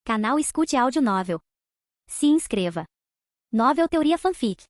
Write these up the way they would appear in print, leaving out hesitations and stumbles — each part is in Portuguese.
Canal Escute Áudio Novel. Se inscreva. Novel Teoria Fanfic.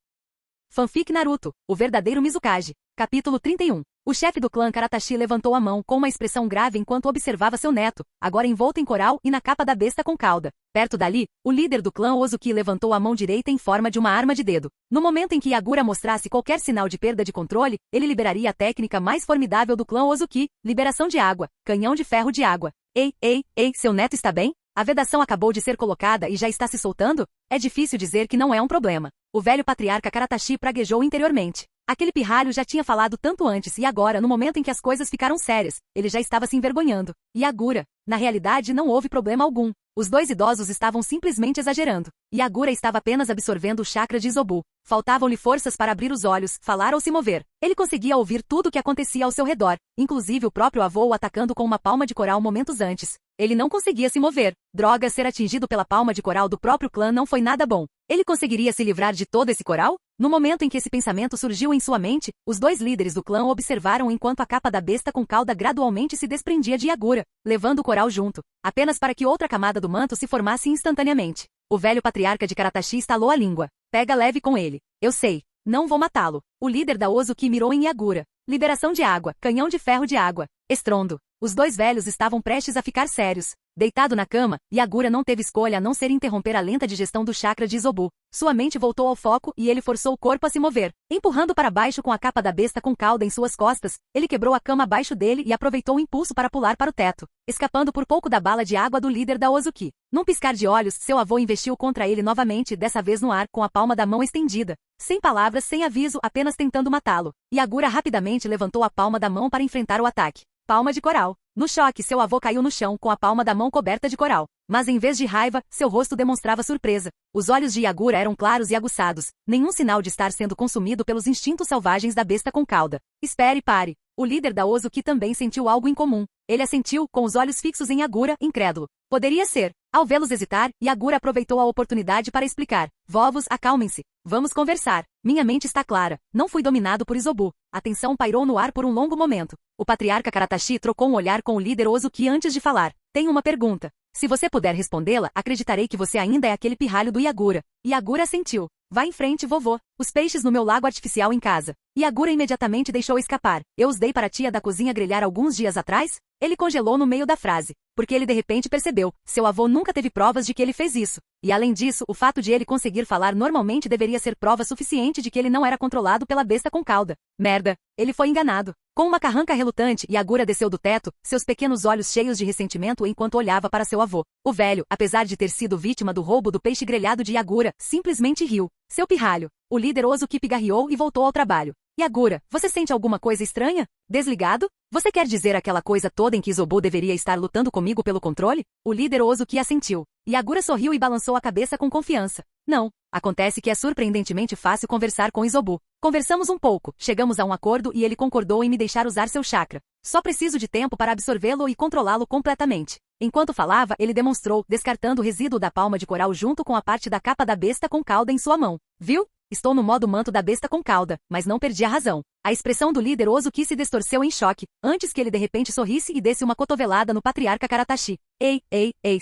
Fanfic Naruto, o verdadeiro Mizukage. Capítulo 31. O chefe do clã Karatashi levantou a mão com uma expressão grave enquanto observava seu neto, agora envolto em coral e na capa da besta com cauda. Perto dali, o líder do clã Ozuki levantou a mão direita em forma de uma arma de dedo. No momento em que Yagura mostrasse qualquer sinal de perda de controle, ele liberaria a técnica mais formidável do clã Ozuki, liberação de água, canhão de ferro de água. Ei, seu neto está bem? A vedação acabou de ser colocada e já está se soltando? É difícil dizer que não é um problema. O velho patriarca Karatashi praguejou interiormente. Aquele pirralho já tinha falado tanto antes e agora, no momento em que as coisas ficaram sérias, ele já estava se envergonhando. Yagura. Na realidade, não houve problema algum. Os dois idosos estavam simplesmente exagerando. Yagura estava apenas absorvendo o chakra de Izobu. Faltavam-lhe forças para abrir os olhos, falar ou se mover. Ele conseguia ouvir tudo o que acontecia ao seu redor, inclusive o próprio avô o atacando com uma palma de coral momentos antes. Ele não conseguia se mover. Droga, ser atingido pela palma de coral do próprio clã não foi nada bom. Ele conseguiria se livrar de todo esse coral? No momento em que esse pensamento surgiu em sua mente, os dois líderes do clã observaram enquanto a capa da besta com cauda gradualmente se desprendia de Yagura, levando o coral junto, apenas para que outra camada do manto se formasse instantaneamente. O velho patriarca de Karatashi estalou a língua. Pega leve com ele. Eu sei. Não vou matá-lo. O líder da Ozuki mirou em Yagura. Liberação de água, canhão de ferro de água. Estrondo. Os dois velhos estavam prestes a ficar sérios. Deitado na cama, Yagura não teve escolha a não ser interromper a lenta digestão do chakra de Izobu. Sua mente voltou ao foco e ele forçou o corpo a se mover. Empurrando para baixo com a capa da besta com cauda em suas costas, ele quebrou a cama abaixo dele e aproveitou o impulso para pular para o teto, escapando por pouco da bala de água do líder da Ozuki. Num piscar de olhos, seu avô investiu contra ele novamente, dessa vez no ar, com a palma da mão estendida. Sem palavras, sem aviso, apenas tentando matá-lo. Yagura rapidamente levantou a palma da mão para enfrentar o ataque. Palma de coral. No choque, seu avô caiu no chão com a palma da mão coberta de coral. Mas em vez de raiva, seu rosto demonstrava surpresa. Os olhos de Yagura eram claros e aguçados. Nenhum sinal de estar sendo consumido pelos instintos selvagens da besta com cauda. Espere e pare. O líder da Ozuki também sentiu algo incomum. Ele assentiu, com os olhos fixos em Yagura, incrédulo. Poderia ser. Ao vê-los hesitar, Yagura aproveitou a oportunidade para explicar. Vovos, acalmem-se. Vamos conversar. Minha mente está clara. Não fui dominado por Izobu. A tensão pairou no ar por um longo momento. O patriarca Karatashi trocou um olhar com o líder Ozuki antes de falar. Tenho uma pergunta. Se você puder respondê-la, acreditarei que você ainda é aquele pirralho do Yagura. Yagura assentiu. Vá em frente, vovô. Os peixes no meu lago artificial em casa. Yagura imediatamente deixou escapar. Eu os dei para a tia da cozinha grelhar alguns dias atrás? Ele congelou no meio da frase, porque ele de repente percebeu. Seu avô nunca teve provas de que ele fez isso. E além disso, o fato de ele conseguir falar normalmente deveria ser prova suficiente de que ele não era controlado pela besta com cauda. Merda. Ele foi enganado. Com uma carranca relutante, Yagura desceu do teto, seus pequenos olhos cheios de ressentimento enquanto olhava para seu avô. O velho, apesar de ter sido vítima do roubo do peixe grelhado de Yagura, simplesmente riu. Seu pirralho. O líder Ozuki pigarreou e voltou ao trabalho. Yagura, você sente alguma coisa estranha? Desligado? Você quer dizer aquela coisa toda em que Izobu deveria estar lutando comigo pelo controle? O líder Ozuki assentiu. Yagura sorriu e balançou a cabeça com confiança. Não. Acontece que é surpreendentemente fácil conversar com Izobu. Conversamos um pouco, chegamos a um acordo e ele concordou em me deixar usar seu chakra. Só preciso de tempo para absorvê-lo e controlá-lo completamente. Enquanto falava, ele demonstrou, descartando o resíduo da palma de coral junto com a parte da capa da besta com cauda em sua mão. Viu? Estou no modo manto da besta com cauda, mas não perdi a razão. A expressão do líder Ozuki se distorceu em choque, antes que ele de repente sorrisse e desse uma cotovelada no patriarca Karatashi. Ei,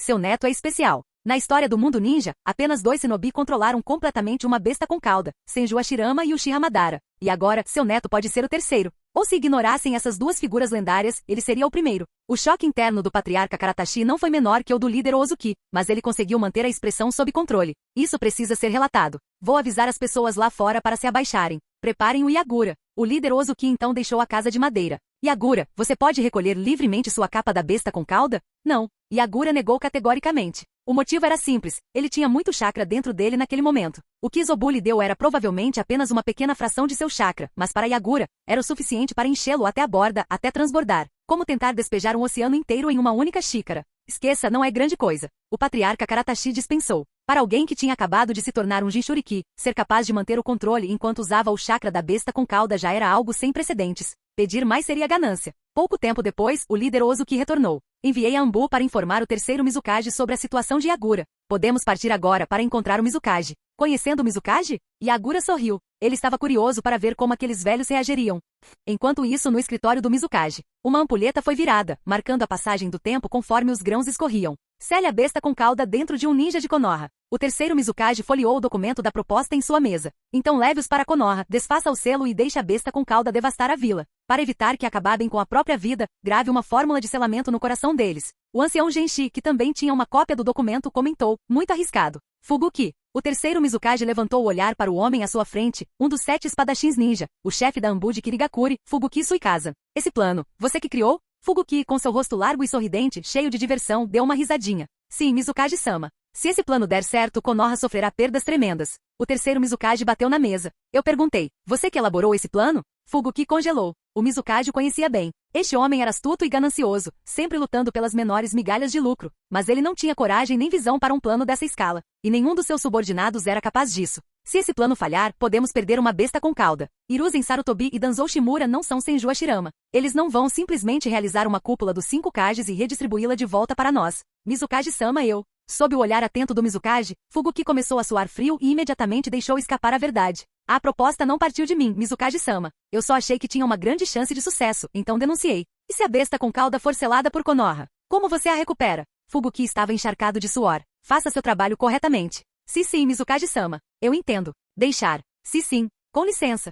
seu neto é especial. Na história do mundo ninja, apenas 2 shinobi controlaram completamente uma besta com cauda, Senju Hashirama e Uchiha Madara. E agora, seu neto pode ser o terceiro. Ou se ignorassem essas duas figuras lendárias, ele seria o primeiro. O choque interno do patriarca Karatashi não foi menor que o do líder Ozuki, mas ele conseguiu manter a expressão sob controle. Isso precisa ser relatado. Vou avisar as pessoas lá fora para se abaixarem. Preparem o Yagura. O líder Ozuki então deixou a casa de madeira. Yagura, você pode recolher livremente sua capa da besta com cauda? Não. Yagura negou categoricamente. O motivo era simples, ele tinha muito chakra dentro dele naquele momento. O que Izobu lhe deu era provavelmente apenas uma pequena fração de seu chakra, mas para Yagura, era o suficiente para enchê-lo até a borda, até transbordar. Como tentar despejar um oceano inteiro em uma única xícara. Esqueça, não é grande coisa. O patriarca Karatashi dispensou. Para alguém que tinha acabado de se tornar um Jinchuriki, ser capaz de manter o controle enquanto usava o chakra da besta com cauda já era algo sem precedentes. Pedir mais seria ganância. Pouco tempo depois, o líder Ozuki retornou. Enviei a Anbu para informar o terceiro Mizukage sobre a situação de Yagura. Podemos partir agora para encontrar o Mizukage. Conhecendo Mizukaji? Yagura sorriu. Ele estava curioso para ver como aqueles velhos reagiriam. Enquanto isso, no escritório do Mizukaji, uma ampulheta foi virada, marcando a passagem do tempo conforme os grãos escorriam. Cele a besta com cauda dentro de um ninja de Konoha. O terceiro Mizukaji folheou o documento da proposta em sua mesa. Então leve-os para Konoha, desfaça o selo e deixe a besta com cauda devastar a vila. Para evitar que acabem com a própria vida, grave uma fórmula de selamento no coração deles. O ancião Genshi, que também tinha uma cópia do documento, comentou, muito arriscado. Fuguki. O terceiro Mizukaji levantou o olhar para o homem à sua frente, um dos 7 espadachins ninja, o chefe da Anbu de Kirigakuri, Fuguki Suikaza. Esse plano, você que criou? Fuguki, com seu rosto largo e sorridente, cheio de diversão, deu uma risadinha. Sim, Mizukaji-sama. Se esse plano der certo, Konoha sofrerá perdas tremendas. O terceiro Mizukaji bateu na mesa. Eu perguntei, você que elaborou esse plano? Fuguki congelou. O Mizukaji o conhecia bem. Este homem era astuto e ganancioso, sempre lutando pelas menores migalhas de lucro. Mas ele não tinha coragem nem visão para um plano dessa escala. E nenhum dos seus subordinados era capaz disso. Se esse plano falhar, podemos perder uma besta com cauda. Hiruzen Sarutobi e Danzou Shimura não são Senju Hashirama. Eles não vão simplesmente realizar uma cúpula dos 5 Kages e redistribuí-la de volta para nós. Mizukaji-sama Sob o olhar atento do Mizukaji, Fuguki começou a suar frio e imediatamente deixou escapar a verdade. A proposta não partiu de mim, Mizukaji-sama. Eu só achei que tinha uma grande chance de sucesso, então denunciei. E se a besta com cauda for selada por Konoha? Como você a recupera? Fuguki estava encharcado de suor. Faça seu trabalho corretamente. Sim, Mizukaji-sama. Eu entendo. Deixar. Sim. Com licença.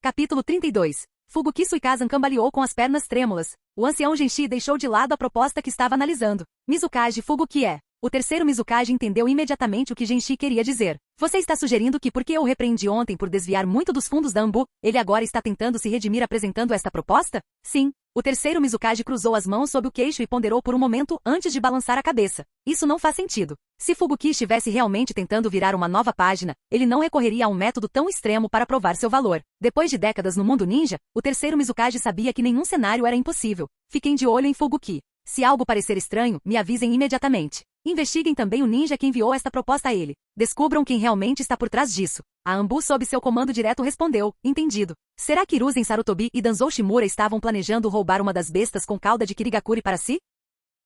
Capítulo 32. Fuguki Suikaza cambaleou com as pernas trêmulas. O ancião Genshi deixou de lado a proposta que estava analisando. Mizukaji Fuguki O terceiro Mizukaji entendeu imediatamente o que Genshi queria dizer. Você está sugerindo que porque eu o repreendi ontem por desviar muito dos fundos da Anbu, ele agora está tentando se redimir apresentando esta proposta? Sim. O terceiro Mizukaji cruzou as mãos sob o queixo e ponderou por um momento antes de balançar a cabeça. Isso não faz sentido. Se Fuguki estivesse realmente tentando virar uma nova página, ele não recorreria a um método tão extremo para provar seu valor. Depois de décadas no mundo ninja, o terceiro Mizukaji sabia que nenhum cenário era impossível. Fiquem de olho em Fuguki. Se algo parecer estranho, me avisem imediatamente. Investiguem também o ninja que enviou esta proposta a ele. Descubram quem realmente está por trás disso. A Anbu, sob seu comando direto, respondeu, entendido. Será que Hiruzen Sarutobi e Danzou Shimura estavam planejando roubar uma das bestas com cauda de Kirigakuri para si?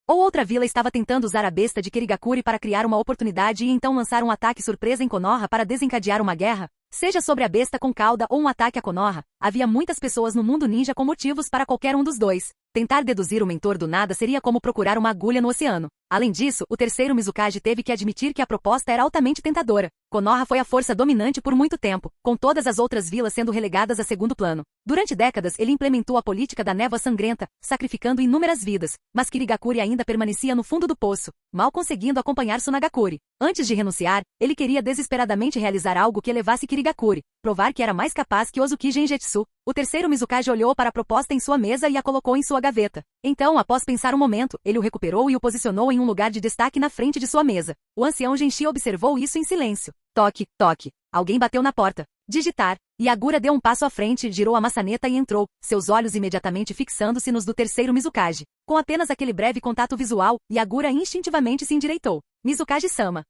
Ou outra vila estava tentando usar a besta de Kirigakuri para criar uma oportunidade e então lançar um ataque surpresa em Konoha para desencadear uma guerra? Seja sobre a besta com cauda ou um ataque a Konoha, havia muitas pessoas no mundo ninja com motivos para qualquer um dos dois. Tentar deduzir o mentor do nada seria como procurar uma agulha no oceano. Além disso, o terceiro Mizukaji teve que admitir que a proposta era altamente tentadora. Konoha foi a força dominante por muito tempo, com todas as outras vilas sendo relegadas a segundo plano. Durante décadas, ele implementou a política da névoa sangrenta, sacrificando inúmeras vidas, mas Kirigakuri ainda permanecia no fundo do poço, mal conseguindo acompanhar Tsunagakuri. Antes de renunciar, ele queria desesperadamente realizar algo que elevasse Kirigakuri, provar que era mais capaz que Ozuki Genjetsu. O terceiro Mizukaji olhou para a proposta em sua mesa e a colocou em sua gaveta. Então, após pensar um momento, ele o recuperou e o posicionou em um lugar de destaque na frente de sua mesa. O ancião Genshi observou isso em silêncio. Toque, toque. Alguém bateu na porta. Digitar. Yagura deu um passo à frente, girou a maçaneta e entrou, seus olhos imediatamente fixando-se nos do terceiro Mizukaji. Com apenas aquele breve contato visual, Yagura instintivamente se endireitou. Mizukaji-sama.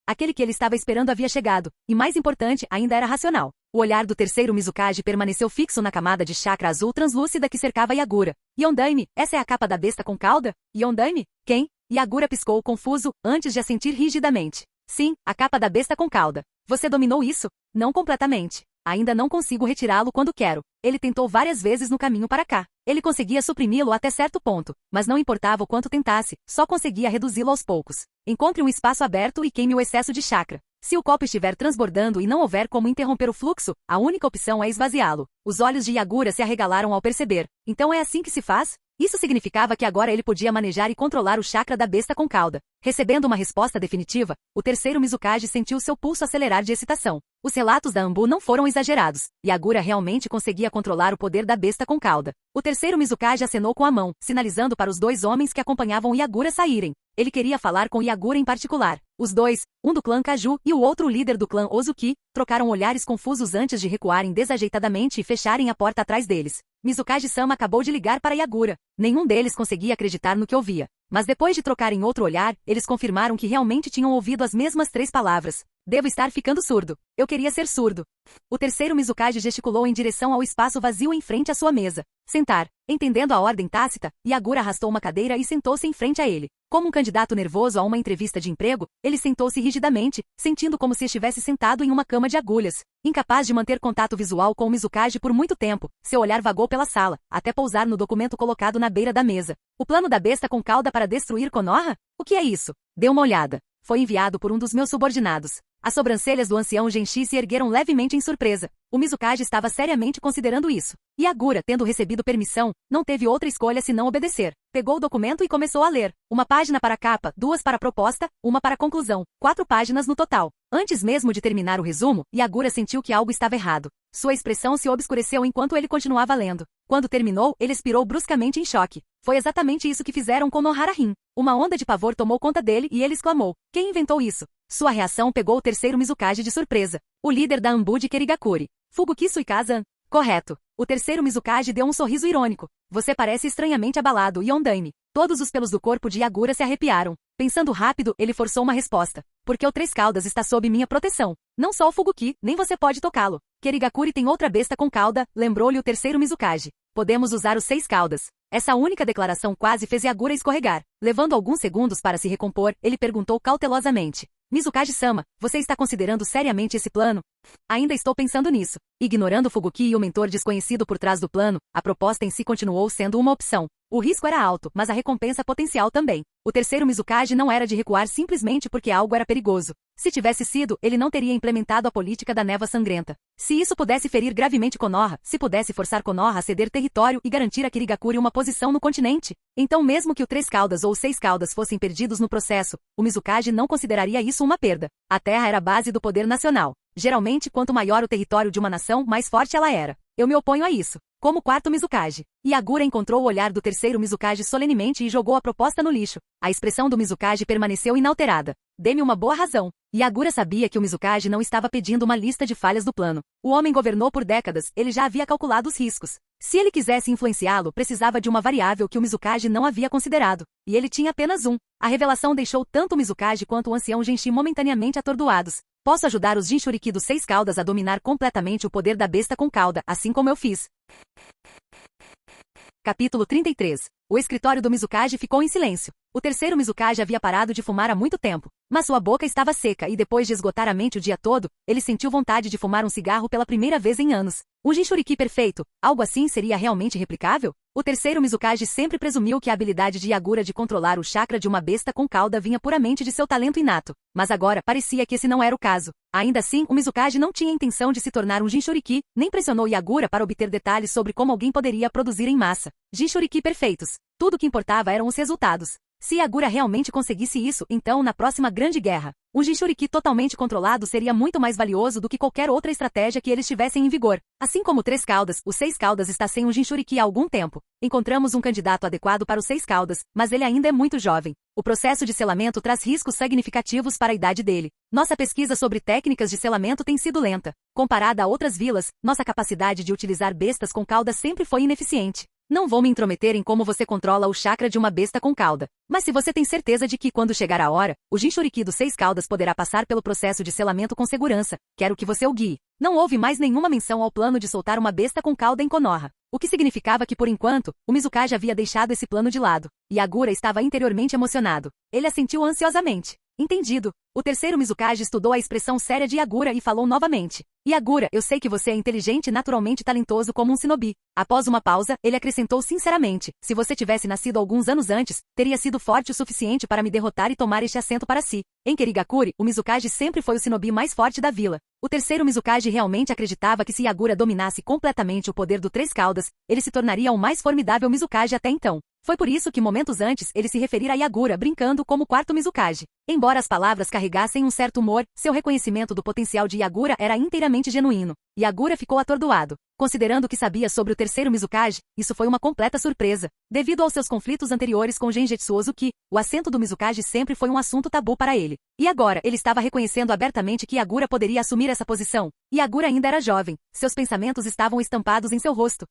Aquele que ele estava esperando havia chegado, e mais importante, ainda era racional. O olhar do terceiro Mizukaji permaneceu fixo na camada de chakra azul translúcida que cercava Yagura. Yondaime, essa é a capa da besta com cauda? Yondaime? Quem? Yagura piscou confuso, antes de assentir rigidamente. Sim, a capa da besta com cauda. Você dominou isso? Não completamente. Ainda não consigo retirá-lo quando quero. Ele tentou várias vezes no caminho para cá. Ele conseguia suprimi-lo até certo ponto, mas não importava o quanto tentasse, só conseguia reduzi-lo aos poucos. Encontre um espaço aberto e queime o excesso de chakra. Se o copo estiver transbordando e não houver como interromper o fluxo, a única opção é esvaziá-lo. Os olhos de Yagura se arregalaram ao perceber. Então é assim que se faz? Isso significava que agora ele podia manejar e controlar o chakra da besta com cauda. Recebendo uma resposta definitiva, o terceiro Mizukaji sentiu seu pulso acelerar de excitação. Os relatos da Anbu não foram exagerados. Yagura realmente conseguia controlar o poder da besta com cauda. O terceiro Mizukaji acenou com a mão, sinalizando para os 2 homens que acompanhavam Yagura saírem. Ele queria falar com Yagura em particular. Os 2, um do clã Kaju e o outro líder do clã Ozuki, trocaram olhares confusos antes de recuarem desajeitadamente e fecharem a porta atrás deles. Mizukaji-sama acabou de ligar para Yagura. Nenhum deles conseguia acreditar no que ouvia. Mas depois de trocarem outro olhar, eles confirmaram que realmente tinham ouvido as mesmas 3 palavras. Devo estar ficando surdo. Eu queria ser surdo. O terceiro Mizukage gesticulou em direção ao espaço vazio em frente à sua mesa. Sentar. Entendendo a ordem tácita, Yagura arrastou uma cadeira e sentou-se em frente a ele. Como um candidato nervoso a uma entrevista de emprego, ele sentou-se rigidamente, sentindo como se estivesse sentado em uma cama de agulhas. Incapaz de manter contato visual com o Mizukage por muito tempo, seu olhar vagou pela sala, até pousar no documento colocado na beira da mesa. O plano da besta com cauda para destruir Konoha? O que é isso? Dê uma olhada. Foi enviado por um dos meus subordinados. As sobrancelhas do ancião Genshi se ergueram levemente em surpresa. O Mizukage estava seriamente considerando isso. E Yagura, tendo recebido permissão, não teve outra escolha senão obedecer. Pegou o documento e começou a ler. 1 página para a capa, 2 para a proposta, 1 para a conclusão. 4 páginas no total. Antes mesmo de terminar o resumo, Yagura sentiu que algo estava errado. Sua expressão se obscureceu enquanto ele continuava lendo. Quando terminou, ele expirou bruscamente em choque. Foi exatamente isso que fizeram com Nohara-rin. Uma onda de pavor tomou conta dele e ele exclamou: "Quem inventou isso?" Sua reação pegou o terceiro Mizukage de surpresa. O líder da Anbu de Kerigakuri. Fubuki Suikaze. Correto. O terceiro Mizukage deu um sorriso irônico. Você parece estranhamente abalado, Yondaime. Todos os pelos do corpo de Yagura se arrepiaram. Pensando rápido, ele forçou uma resposta. Porque o Três Caudas está sob minha proteção. Não só o Fubuki, nem você pode tocá-lo. Kerigakuri tem outra besta com cauda, lembrou-lhe o terceiro Mizukage. Podemos usar os 6 caudas. Essa única declaração quase fez Yagura escorregar. Levando alguns segundos para se recompor, ele perguntou cautelosamente: Mizukage-sama, você está considerando seriamente esse plano? Ainda estou pensando nisso. Ignorando Fubuki e o mentor desconhecido por trás do plano, a proposta em si continuou sendo uma opção. O risco era alto, mas a recompensa potencial também. O terceiro Mizukage não era de recuar simplesmente porque algo era perigoso. Se tivesse sido, ele não teria implementado a política da névoa sangrenta. Se isso pudesse ferir gravemente Konoha, se pudesse forçar Konoha a ceder território e garantir a Kerigakuri uma posição no continente, então mesmo que o Três Caudas ou 6 Caudas fossem perdidos no processo, o Mizukage não consideraria isso uma perda. A terra era a base do poder nacional. Geralmente, quanto maior o território de uma nação, mais forte ela era. Eu me oponho a isso. Como quarto Mizukage. Yagura encontrou o olhar do terceiro Mizukage solenemente e jogou a proposta no lixo. A expressão do Mizukage permaneceu inalterada. Dê-me uma boa razão. Yagura sabia que o Mizukage não estava pedindo uma lista de falhas do plano. O homem governou por décadas, ele já havia calculado os riscos. Se ele quisesse influenciá-lo, precisava de uma variável que o Mizukage não havia considerado. E ele tinha apenas um. A revelação deixou tanto o Mizukage quanto o ancião Genshi momentaneamente atordoados. Posso ajudar os Jinchuriki dos 6 caudas a dominar completamente o poder da besta com cauda, assim como eu fiz. Capítulo 33. O escritório do Mizukage ficou em silêncio. O terceiro Mizukage havia parado de fumar há muito tempo, mas sua boca estava seca e depois de esgotar a mente o dia todo, ele sentiu vontade de fumar um cigarro pela primeira vez em anos. Um Jinchuriki perfeito, algo assim seria realmente replicável? O terceiro Mizukage sempre presumiu que a habilidade de Yagura de controlar o chakra de uma besta com cauda vinha puramente de seu talento inato, mas agora parecia que esse não era o caso. Ainda assim, o Mizukage não tinha intenção de se tornar um Jinchuriki, nem pressionou Yagura para obter detalhes sobre como alguém poderia produzir em massa Jinchuriki perfeitos. Tudo o que importava eram os resultados. Se Yagura realmente conseguisse isso, então na próxima grande guerra, um Jinchuriki totalmente controlado seria muito mais valioso do que qualquer outra estratégia que eles tivessem em vigor. Assim como o 3 caudas, o 6 caudas está sem um Jinchuriki há algum tempo. Encontramos um candidato adequado para os 6 caudas, mas ele ainda é muito jovem. O processo de selamento traz riscos significativos para a idade dele. Nossa pesquisa sobre técnicas de selamento tem sido lenta. Comparada a outras vilas, nossa capacidade de utilizar bestas com cauda sempre foi ineficiente. Não vou me intrometer em como você controla o chakra de uma besta com cauda. Mas se você tem certeza de que, quando chegar a hora, o Jinchuriki dos 6 caudas poderá passar pelo processo de selamento com segurança, quero que você o guie. Não houve mais nenhuma menção ao plano de soltar uma besta com cauda em Konoha. O que significava que, por enquanto, o Mizukage havia deixado esse plano de lado. Yagura estava interiormente emocionado. Ele assentiu ansiosamente. Entendido. O terceiro Mizukage estudou a expressão séria de Yagura e falou novamente. Yagura, eu sei que você é inteligente e naturalmente talentoso como um shinobi. Após uma pausa, ele acrescentou sinceramente. Se você tivesse nascido alguns anos antes, teria sido forte o suficiente para me derrotar e tomar este assento para si. Em Kerigakuri, o Mizukage sempre foi o shinobi mais forte da vila. O terceiro Mizukage realmente acreditava que se Yagura dominasse completamente o poder do Três Caudas, ele se tornaria o mais formidável Mizukage até então. Foi por isso que momentos antes ele se referira a Yagura brincando como quarto Mizukage. Embora as palavras carregassem um certo humor, seu reconhecimento do potencial de Yagura era inteiramente genuíno. Yagura ficou atordoado. Considerando o que sabia sobre o terceiro Mizukage, isso foi uma completa surpresa. Devido aos seus conflitos anteriores com Genjetsu Ozuki, o assento do Mizukage sempre foi um assunto tabu para ele. E agora, ele estava reconhecendo abertamente que Yagura poderia assumir essa posição. Yagura ainda era jovem. Seus pensamentos estavam estampados em seu rosto.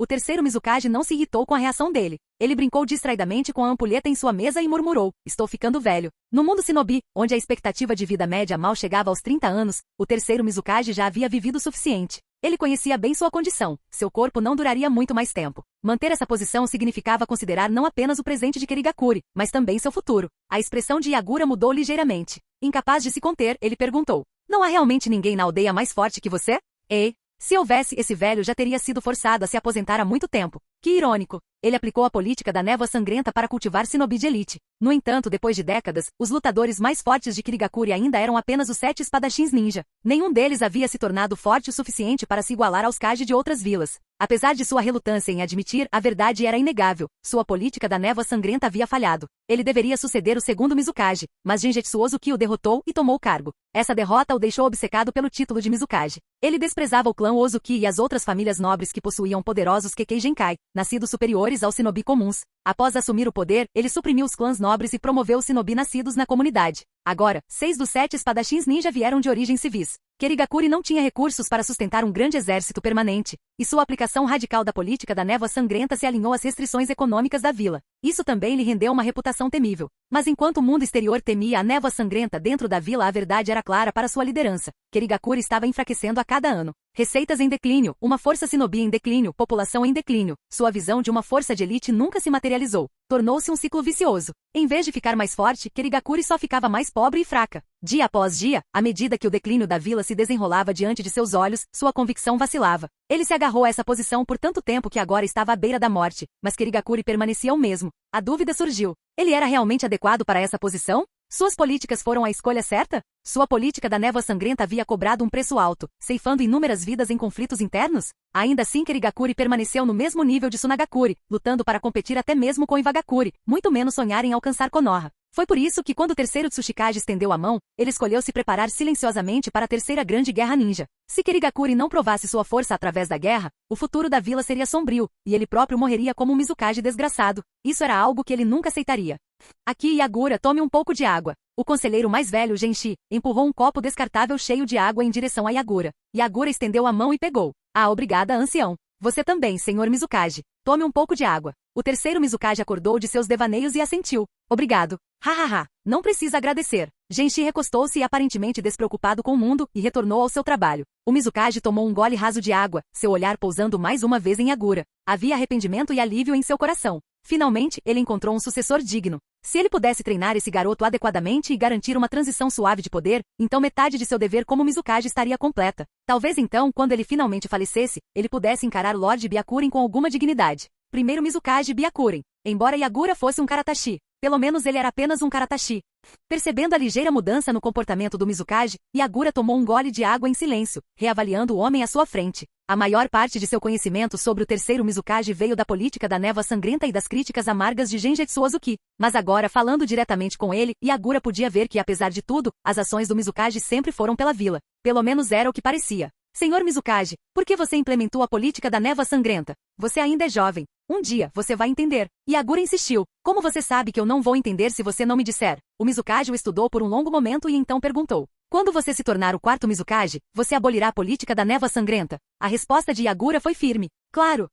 O terceiro Mizukage não se irritou com a reação dele. Ele brincou distraidamente com a ampulheta em sua mesa e murmurou: estou ficando velho. No mundo Shinobi, onde a expectativa de vida média mal chegava aos 30 anos, o terceiro Mizukage já havia vivido o suficiente. Ele conhecia bem sua condição, seu corpo não duraria muito mais tempo. Manter essa posição significava considerar não apenas o presente de Kirigakuri, mas também seu futuro. A expressão de Yagura mudou ligeiramente. Incapaz de se conter, ele perguntou: não há realmente ninguém na aldeia mais forte que você? Ei, se houvesse, esse velho já teria sido forçado a se aposentar há muito tempo. Que irônico. Ele aplicou a política da névoa sangrenta para cultivar shinobi de elite. No entanto, depois de décadas, os lutadores mais fortes de Kirigakuri ainda eram apenas os 7 espadachins ninja. Nenhum deles havia se tornado forte o suficiente para se igualar aos Kage de outras vilas. Apesar de sua relutância em admitir, a verdade era inegável. Sua política da névoa sangrenta havia falhado. Ele deveria suceder o segundo Mizukage, mas Gengetsu Ozuki o derrotou e tomou o cargo. Essa derrota o deixou obcecado pelo título de Mizukage. Ele desprezava o clã Ozuki e as outras famílias nobres que possuíam poderosos Kekkei Genkai, nascidos superiores aos shinobi comuns. Após assumir o poder, ele suprimiu os clãs nobres e promoveu os shinobi nascidos na comunidade. Agora, 6 dos 7 espadachins ninja vieram de origem civis. Kirigakuri não tinha recursos para sustentar um grande exército permanente, e sua aplicação radical da política da névoa sangrenta se alinhou às restrições econômicas da vila. Isso também lhe rendeu uma reputação temível. Mas enquanto o mundo exterior temia a névoa sangrenta dentro da vila, a verdade era clara para sua liderança. Kirigakuri estava enfraquecendo a cada ano. Receitas em declínio, uma força shinobi em declínio, população em declínio. Sua visão de uma força de elite nunca se materializou. Tornou-se um ciclo vicioso. Em vez de ficar mais forte, Kirigakuri só ficava mais pobre e fraca. Dia após dia, à medida que o declínio da vila se desenrolava diante de seus olhos, sua convicção vacilava. Ele se agarrou a essa posição por tanto tempo que agora estava à beira da morte, mas Kirigakuri permanecia o mesmo. A dúvida surgiu. Ele era realmente adequado para essa posição? Suas políticas foram a escolha certa? Sua política da névoa sangrenta havia cobrado um preço alto, ceifando inúmeras vidas em conflitos internos? Ainda assim, Kirigakuri permaneceu no mesmo nível de Tsunagakuri, lutando para competir até mesmo com Iwagakuri, muito menos sonhar em alcançar Konoha. Foi por isso que quando o terceiro Tsuchikage estendeu a mão, ele escolheu se preparar silenciosamente para a terceira grande guerra ninja. Se Kirigakuri não provasse sua força através da guerra, o futuro da vila seria sombrio, e ele próprio morreria como um Mizukage desgraçado. Isso era algo que ele nunca aceitaria. Aqui, Yagura, tome um pouco de água. O conselheiro mais velho, Genshi, empurrou um copo descartável cheio de água em direção a Yagura. Yagura estendeu a mão e pegou. Ah, obrigada, ancião. Você também, senhor Mizukage. Tome um pouco de água. O terceiro Mizukage acordou de seus devaneios e assentiu. Obrigado. Hahaha. Não precisa agradecer. Genshi recostou-se aparentemente despreocupado com o mundo e retornou ao seu trabalho. O Mizukage tomou um gole raso de água, seu olhar pousando mais uma vez em Yagura. Havia arrependimento e alívio em seu coração. Finalmente, ele encontrou um sucessor digno. Se ele pudesse treinar esse garoto adequadamente e garantir uma transição suave de poder, então metade de seu dever como Mizukage estaria completa. Talvez então, quando ele finalmente falecesse, ele pudesse encarar Lord Byakuren com alguma dignidade. Primeiro Mizukage Byakuren. Embora Yagura fosse um Karatashi, pelo menos ele era apenas um Karatashi. Percebendo a ligeira mudança no comportamento do Mizukage, Yagura tomou um gole de água em silêncio, reavaliando o homem à sua frente. A maior parte de seu conhecimento sobre o terceiro Mizukage veio da política da névoa sangrenta e das críticas amargas de Gengetsu Ozuki. Mas agora, falando diretamente com ele, Yagura podia ver que, apesar de tudo, as ações do Mizukage sempre foram pela vila. Pelo menos era o que parecia. Senhor Mizukage, por que você implementou a política da névoa sangrenta? Você ainda é jovem. Um dia, você vai entender. Yagura insistiu. Como você sabe que eu não vou entender se você não me disser? O Mizukage o estudou por um longo momento e então perguntou. Quando você se tornar o quarto Mizukage, você abolirá a política da névoa sangrenta? A resposta de Yagura foi firme. Claro.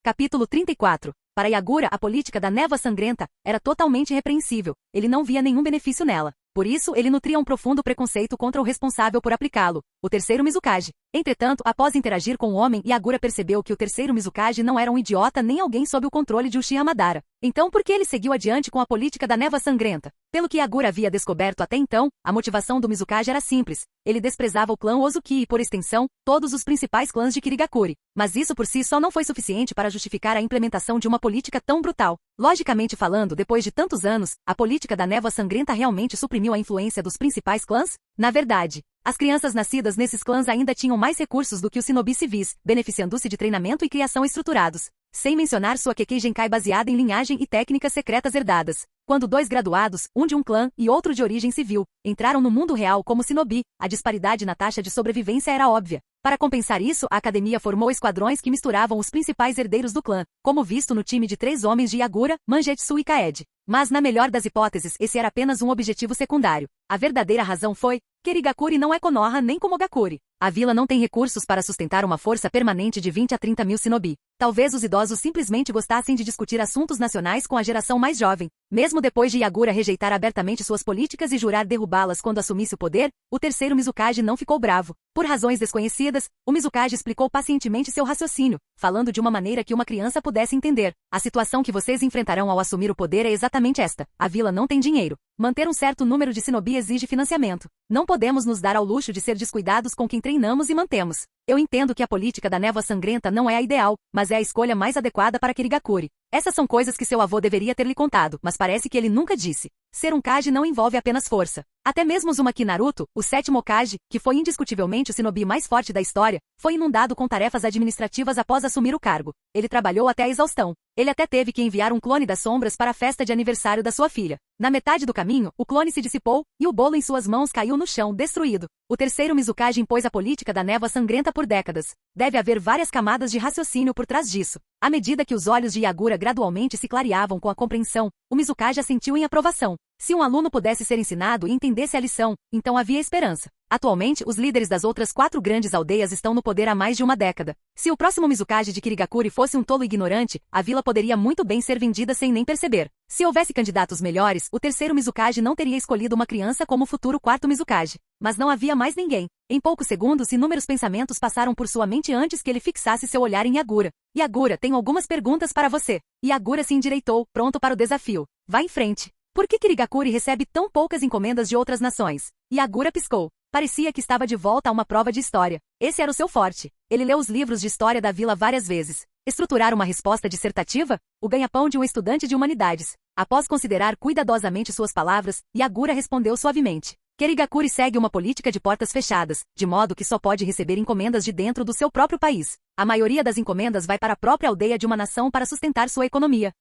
Capítulo 34. Para Yagura, a política da névoa sangrenta era totalmente repreensível. Ele não via nenhum benefício nela. Por isso, ele nutria um profundo preconceito contra o responsável por aplicá-lo, o terceiro Mizukage. Entretanto, após interagir com o homem, Yagura percebeu que o terceiro Mizukage não era um idiota nem alguém sob o controle de Uchiha Madara. Então por que ele seguiu adiante com a política da névoa sangrenta? Pelo que Yagura havia descoberto até então, a motivação do Mizukage era simples. Ele desprezava o clã Ozuki e, por extensão, todos os principais clãs de Kirigakuri. Mas isso por si só não foi suficiente para justificar a implementação de uma política tão brutal. Logicamente falando, depois de tantos anos, a política da névoa sangrenta realmente suprimiu a influência dos principais clãs? Na verdade, as crianças nascidas nesses clãs ainda tinham mais recursos do que os shinobi civis, beneficiando-se de treinamento e criação estruturados. Sem mencionar sua Kekkei Genkai baseada em linhagem e técnicas secretas herdadas. Quando 2 graduados, um de um clã e outro de origem civil, entraram no mundo real como shinobi, a disparidade na taxa de sobrevivência era óbvia. Para compensar isso, a academia formou esquadrões que misturavam os principais herdeiros do clã, como visto no time de 3 homens de Yagura, Mangetsu e Kaede. Mas, na melhor das hipóteses, esse era apenas um objetivo secundário. A verdadeira razão foi Kirigakuri não é Konoha nem Komogakuri. A vila não tem recursos para sustentar uma força permanente de 20 a 30 mil shinobi. Talvez os idosos simplesmente gostassem de discutir assuntos nacionais com a geração mais jovem. Mesmo depois de Yagura rejeitar abertamente suas políticas e jurar derrubá-las quando assumisse o poder, o terceiro Mizukage não ficou bravo. Por razões desconhecidas, o Mizukage explicou pacientemente seu raciocínio, falando de uma maneira que uma criança pudesse entender. A situação que vocês enfrentarão ao assumir o poder é exatamente esta. A vila não tem dinheiro. Manter um certo número de shinobi exige financiamento. Não podemos nos dar ao luxo de ser descuidados com quem treinamos e mantemos. Eu entendo que a política da névoa sangrenta não é a ideal, mas é a escolha mais adequada para Kirigakuri. Essas são coisas que seu avô deveria ter lhe contado, mas parece que ele nunca disse. Ser um Kage não envolve apenas força. Até mesmo Uzumaki Naruto, o sétimo Kage, que foi indiscutivelmente o shinobi mais forte da história, foi inundado com tarefas administrativas após assumir o cargo. Ele trabalhou até a exaustão. Ele até teve que enviar um clone das sombras para a festa de aniversário da sua filha. Na metade do caminho, o clone se dissipou, e o bolo em suas mãos caiu no chão, destruído. O terceiro Mizukage impôs a política da névoa sangrenta por décadas. Deve haver várias camadas de raciocínio por trás disso. À medida que os olhos de Yagura gradualmente se clareavam com a compreensão, o Mizukage assentiu em aprovação. Se um aluno pudesse ser ensinado e entendesse a lição, então havia esperança. Atualmente, os líderes das outras 4 grandes aldeias estão no poder há mais de uma década. Se o próximo Mizukage de Kirigakuri fosse um tolo ignorante, a vila poderia muito bem ser vendida sem nem perceber. Se houvesse candidatos melhores, o terceiro Mizukage não teria escolhido uma criança como futuro quarto Mizukage. Mas não havia mais ninguém. Em poucos segundos, inúmeros pensamentos passaram por sua mente antes que ele fixasse seu olhar em Yagura. Yagura, tenho algumas perguntas para você. Yagura se endireitou, pronto para o desafio. Vá em frente. Por que Kirigakuri recebe tão poucas encomendas de outras nações? Yagura piscou. Parecia que estava de volta a uma prova de história. Esse era o seu forte. Ele leu os livros de história da vila várias vezes. Estruturar uma resposta dissertativa? O ganha-pão de um estudante de humanidades. Após considerar cuidadosamente suas palavras, Yagura respondeu suavemente. Kirigakuri segue uma política de portas fechadas, de modo que só pode receber encomendas de dentro do seu próprio país. A maioria das encomendas vai para a própria aldeia de uma nação para sustentar sua economia.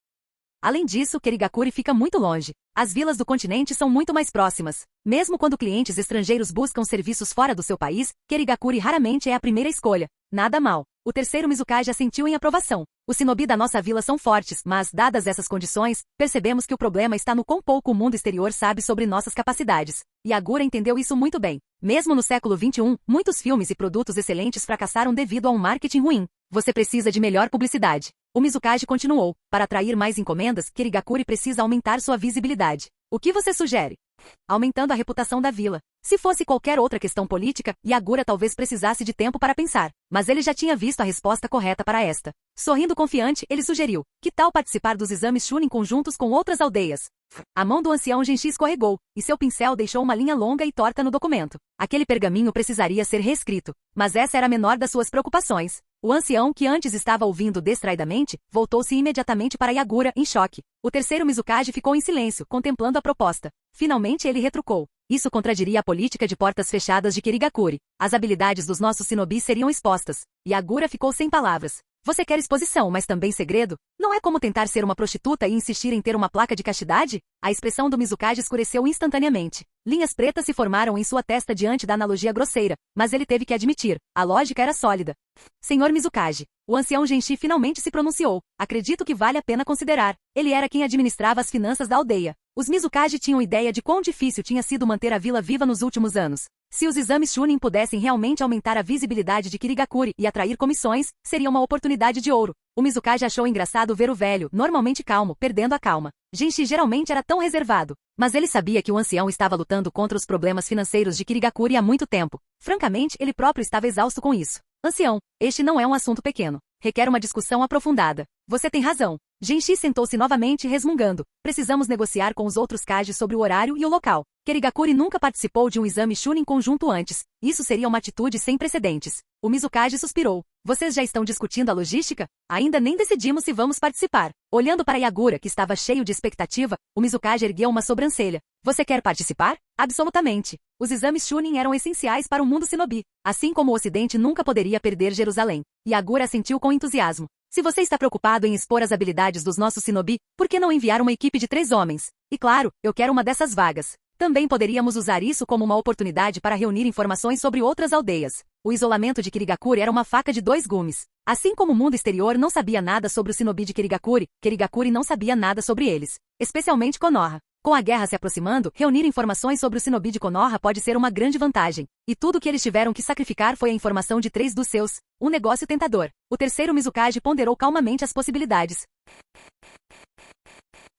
Além disso, Kirigakuri fica muito longe. As vilas do continente são muito mais próximas. Mesmo quando clientes estrangeiros buscam serviços fora do seu país, Kirigakuri raramente é a primeira escolha. Nada mal. O terceiro Mizukage assentiu em aprovação. Os shinobi da nossa vila são fortes, mas, dadas essas condições, percebemos que o problema está no quão pouco o mundo exterior sabe sobre nossas capacidades. Yagura entendeu isso muito bem. Mesmo no século XXI, muitos filmes e produtos excelentes fracassaram devido a um marketing ruim. Você precisa de melhor publicidade. O Mizukage continuou. Para atrair mais encomendas, Kirigakuri precisa aumentar sua visibilidade. O que você sugere? Aumentando a reputação da vila. Se fosse qualquer outra questão política, Yagura talvez precisasse de tempo para pensar. Mas ele já tinha visto a resposta correta para esta. Sorrindo confiante, ele sugeriu. Que tal participar dos exames Chunin conjuntos com outras aldeias? A mão do ancião Genshi escorregou, e seu pincel deixou uma linha longa e torta no documento. Aquele pergaminho precisaria ser reescrito. Mas essa era a menor das suas preocupações. O ancião, que antes estava ouvindo distraidamente, voltou-se imediatamente para Yagura, em choque. O terceiro Mizukage ficou em silêncio, contemplando a proposta. Finalmente ele retrucou. Isso contradiria a política de portas fechadas de Kirigakuri. As habilidades dos nossos shinobi seriam expostas. Yagura ficou sem palavras. Você quer exposição, mas também segredo? Não é como tentar ser uma prostituta e insistir em ter uma placa de castidade? A expressão do Mizukage escureceu instantaneamente. Linhas pretas se formaram em sua testa diante da analogia grosseira, mas ele teve que admitir. A lógica era sólida. Senhor Mizukage. O ancião Genshi finalmente se pronunciou. Acredito que vale a pena considerar. Ele era quem administrava as finanças da aldeia. Os Mizukage tinham ideia de quão difícil tinha sido manter a vila viva nos últimos anos. Se os exames Chunin pudessem realmente aumentar a visibilidade de Kirigakuri e atrair comissões, seria uma oportunidade de ouro. O Mizukage achou engraçado ver o velho, normalmente calmo, perdendo a calma. Genshi geralmente era tão reservado. Mas ele sabia que o ancião estava lutando contra os problemas financeiros de Kirigakuri há muito tempo. Francamente, ele próprio estava exausto com isso. Ancião, este não é um assunto pequeno. Requer uma discussão aprofundada. Você tem razão. Genshi sentou-se novamente resmungando. Precisamos negociar com os outros Kages sobre o horário e o local. Kirigakuri nunca participou de um exame Chunin conjunto antes. Isso seria uma atitude sem precedentes. O Mizukage suspirou. Vocês já estão discutindo a logística? Ainda nem decidimos se vamos participar. Olhando para Yagura, que estava cheio de expectativa, o Mizukage ergueu uma sobrancelha. Você quer participar? Absolutamente. Os exames Chunin eram essenciais para o mundo shinobi. Assim como o Ocidente nunca poderia perder Jerusalém. Yagura assentiu com entusiasmo. Se você está preocupado em expor as habilidades dos nossos shinobi, por que não enviar uma equipe de 3 homens? E claro, eu quero uma dessas vagas. Também poderíamos usar isso como uma oportunidade para reunir informações sobre outras aldeias. O isolamento de Kirigakuri era uma faca de 2 gumes. Assim como o mundo exterior não sabia nada sobre o shinobi de Kirigakuri, Kirigakuri não sabia nada sobre eles. Especialmente Konoha. Com a guerra se aproximando, reunir informações sobre o Shinobi de Konoha pode ser uma grande vantagem. E tudo que eles tiveram que sacrificar foi a informação de 3 dos seus. Um negócio tentador. O terceiro Mizukage ponderou calmamente as possibilidades.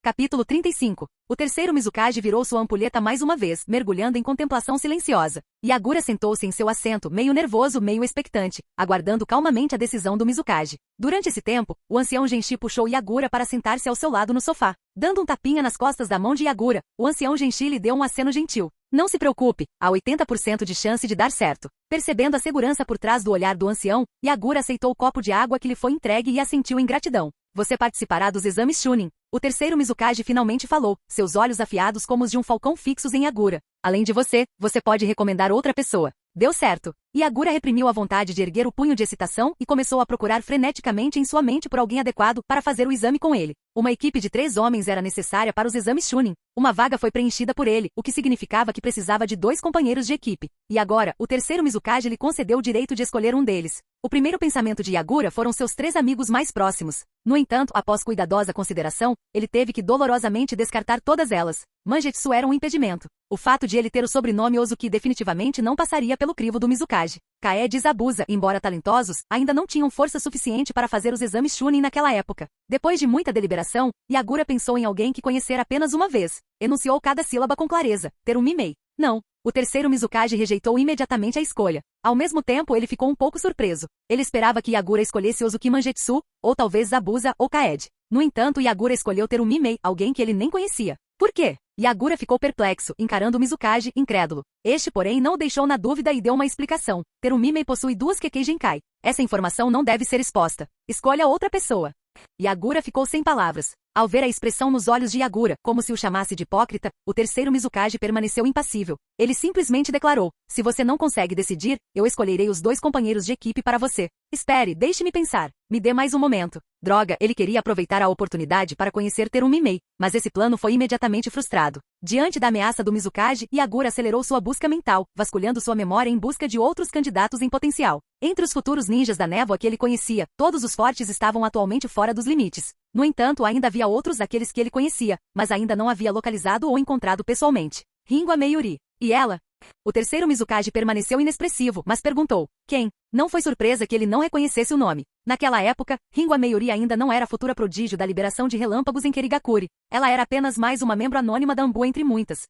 Capítulo 35. O terceiro Mizukage virou sua ampulheta mais uma vez, mergulhando em contemplação silenciosa. Yagura sentou-se em seu assento, meio nervoso, meio expectante, aguardando calmamente a decisão do Mizukage. Durante esse tempo, o ancião Genshi puxou Yagura para sentar-se ao seu lado no sofá. Dando um tapinha nas costas da mão de Yagura, o ancião Genshi lhe deu um aceno gentil. Não se preocupe, há 80% de chance de dar certo. Percebendo a segurança por trás do olhar do ancião, Yagura aceitou o copo de água que lhe foi entregue e assentiu em gratidão. Você participará dos exames Chunin. O terceiro Mizukage finalmente falou, seus olhos afiados como os de um falcão fixos em Yagura. Além de você, você pode recomendar outra pessoa. Deu certo. Yagura reprimiu a vontade de erguer o punho de excitação e começou a procurar freneticamente em sua mente por alguém adequado para fazer o exame com ele. Uma equipe de 3 homens era necessária para os exames Chunin. Uma vaga foi preenchida por ele, o que significava que precisava de 2 companheiros de equipe. E agora, o terceiro Mizukage lhe concedeu o direito de escolher um deles. O primeiro pensamento de Yagura foram seus 3 amigos mais próximos. No entanto, após cuidadosa consideração, ele teve que dolorosamente descartar todas elas. Mangetsu era um impedimento. O fato de ele ter o sobrenome Ozuki definitivamente não passaria pelo crivo do Mizukage. Kaede e Zabuza, embora talentosos, ainda não tinham força suficiente para fazer os exames Chunin naquela época. Depois de muita deliberação, Yagura pensou em alguém que conhecera apenas uma vez. Enunciou cada sílaba com clareza. Terumimei. Não. O terceiro Mizukage rejeitou imediatamente a escolha. Ao mesmo tempo, ele ficou um pouco surpreso. Ele esperava que Yagura escolhesse Ozuki Mangetsu, ou talvez Zabuza ou Kaede. No entanto, Yagura escolheu Terumimei, alguém que ele nem conhecia. Por quê? Yagura ficou perplexo, encarando o Mizukage, incrédulo. Este, porém, não o deixou na dúvida e deu uma explicação. Terumimei possui 2 Kekkei Genkai. Essa informação não deve ser exposta. Escolha outra pessoa. Yagura ficou sem palavras. Ao ver a expressão nos olhos de Yagura, como se o chamasse de hipócrita, o terceiro Mizukage permaneceu impassível. Ele simplesmente declarou, se você não consegue decidir, eu escolherei os 2 companheiros de equipe para você. Espere, deixe-me pensar. Me dê mais um momento. Droga, ele queria aproveitar a oportunidade para conhecer Terumimei, mas esse plano foi imediatamente frustrado. Diante da ameaça do Mizukage, Yagura acelerou sua busca mental, vasculhando sua memória em busca de outros candidatos em potencial. Entre os futuros ninjas da névoa que ele conhecia, todos os fortes estavam atualmente fora dos limites. No entanto, ainda havia outros daqueles que ele conhecia, mas ainda não havia localizado ou encontrado pessoalmente. Ringo Meiyuri. E ela? O terceiro Mizukage permaneceu inexpressivo, mas perguntou, quem? Não foi surpresa que ele não reconhecesse o nome. Naquela época, Ringo Meiyuri ainda não era a futura prodígio da liberação de relâmpagos em Kerigakuri. Ela era apenas mais uma membro anônima da Ambu entre muitas.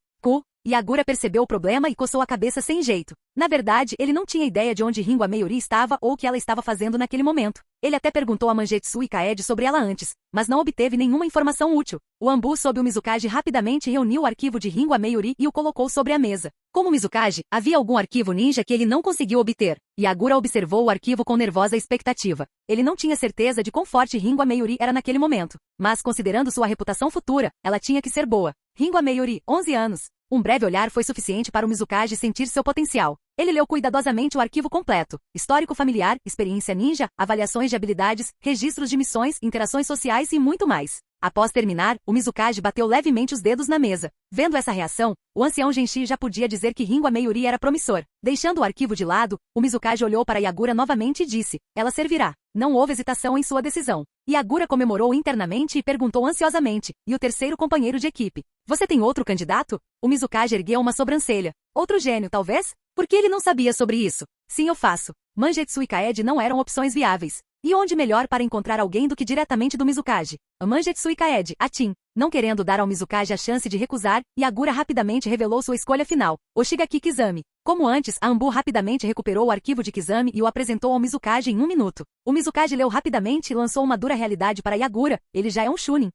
Yagura percebeu o problema e coçou a cabeça sem jeito. Na verdade, ele não tinha ideia de onde Ringo Meiyuri estava ou o que ela estava fazendo naquele momento. Ele até perguntou a Mangetsu e Kaede sobre ela antes, mas não obteve nenhuma informação útil. O Ambu sob o Mizukage rapidamente reuniu o arquivo de Ringo Meiyuri e o colocou sobre a mesa. Como Mizukage, havia algum arquivo ninja que ele não conseguiu obter. Yagura observou o arquivo com nervosa expectativa. Ele não tinha certeza de quão forte Ringo Meiyuri era naquele momento, mas considerando sua reputação futura, ela tinha que ser boa. Ringo Meiyuri, 11 anos. Um breve olhar foi suficiente para o Mizukage sentir seu potencial. Ele leu cuidadosamente o arquivo completo. Histórico familiar, experiência ninja, avaliações de habilidades, registros de missões, interações sociais e muito mais. Após terminar, o Mizukage bateu levemente os dedos na mesa. Vendo essa reação, o ancião Genshi já podia dizer que Ringo Meiyuri era promissor. Deixando o arquivo de lado, o Mizukage olhou para Yagura novamente e disse, ela servirá. Não houve hesitação em sua decisão. Yagura comemorou internamente e perguntou ansiosamente, e o terceiro companheiro de equipe? Você tem outro candidato? O Mizukage ergueu uma sobrancelha. Outro gênio, talvez? Por que ele não sabia sobre isso? Sim, eu faço. Mangetsu e Kaede não eram opções viáveis. E onde melhor para encontrar alguém do que diretamente do Mizukage? Mangetsu e Kaede, Atin. Não querendo dar ao Mizukage a chance de recusar, Yagura rapidamente revelou sua escolha final, Oshigaki Kizami. Como antes, a Ambu rapidamente recuperou o arquivo de Kizami e o apresentou ao Mizukage em 1 minuto. O Mizukage leu rapidamente e lançou uma dura realidade para Yagura, ele já é um Chunin.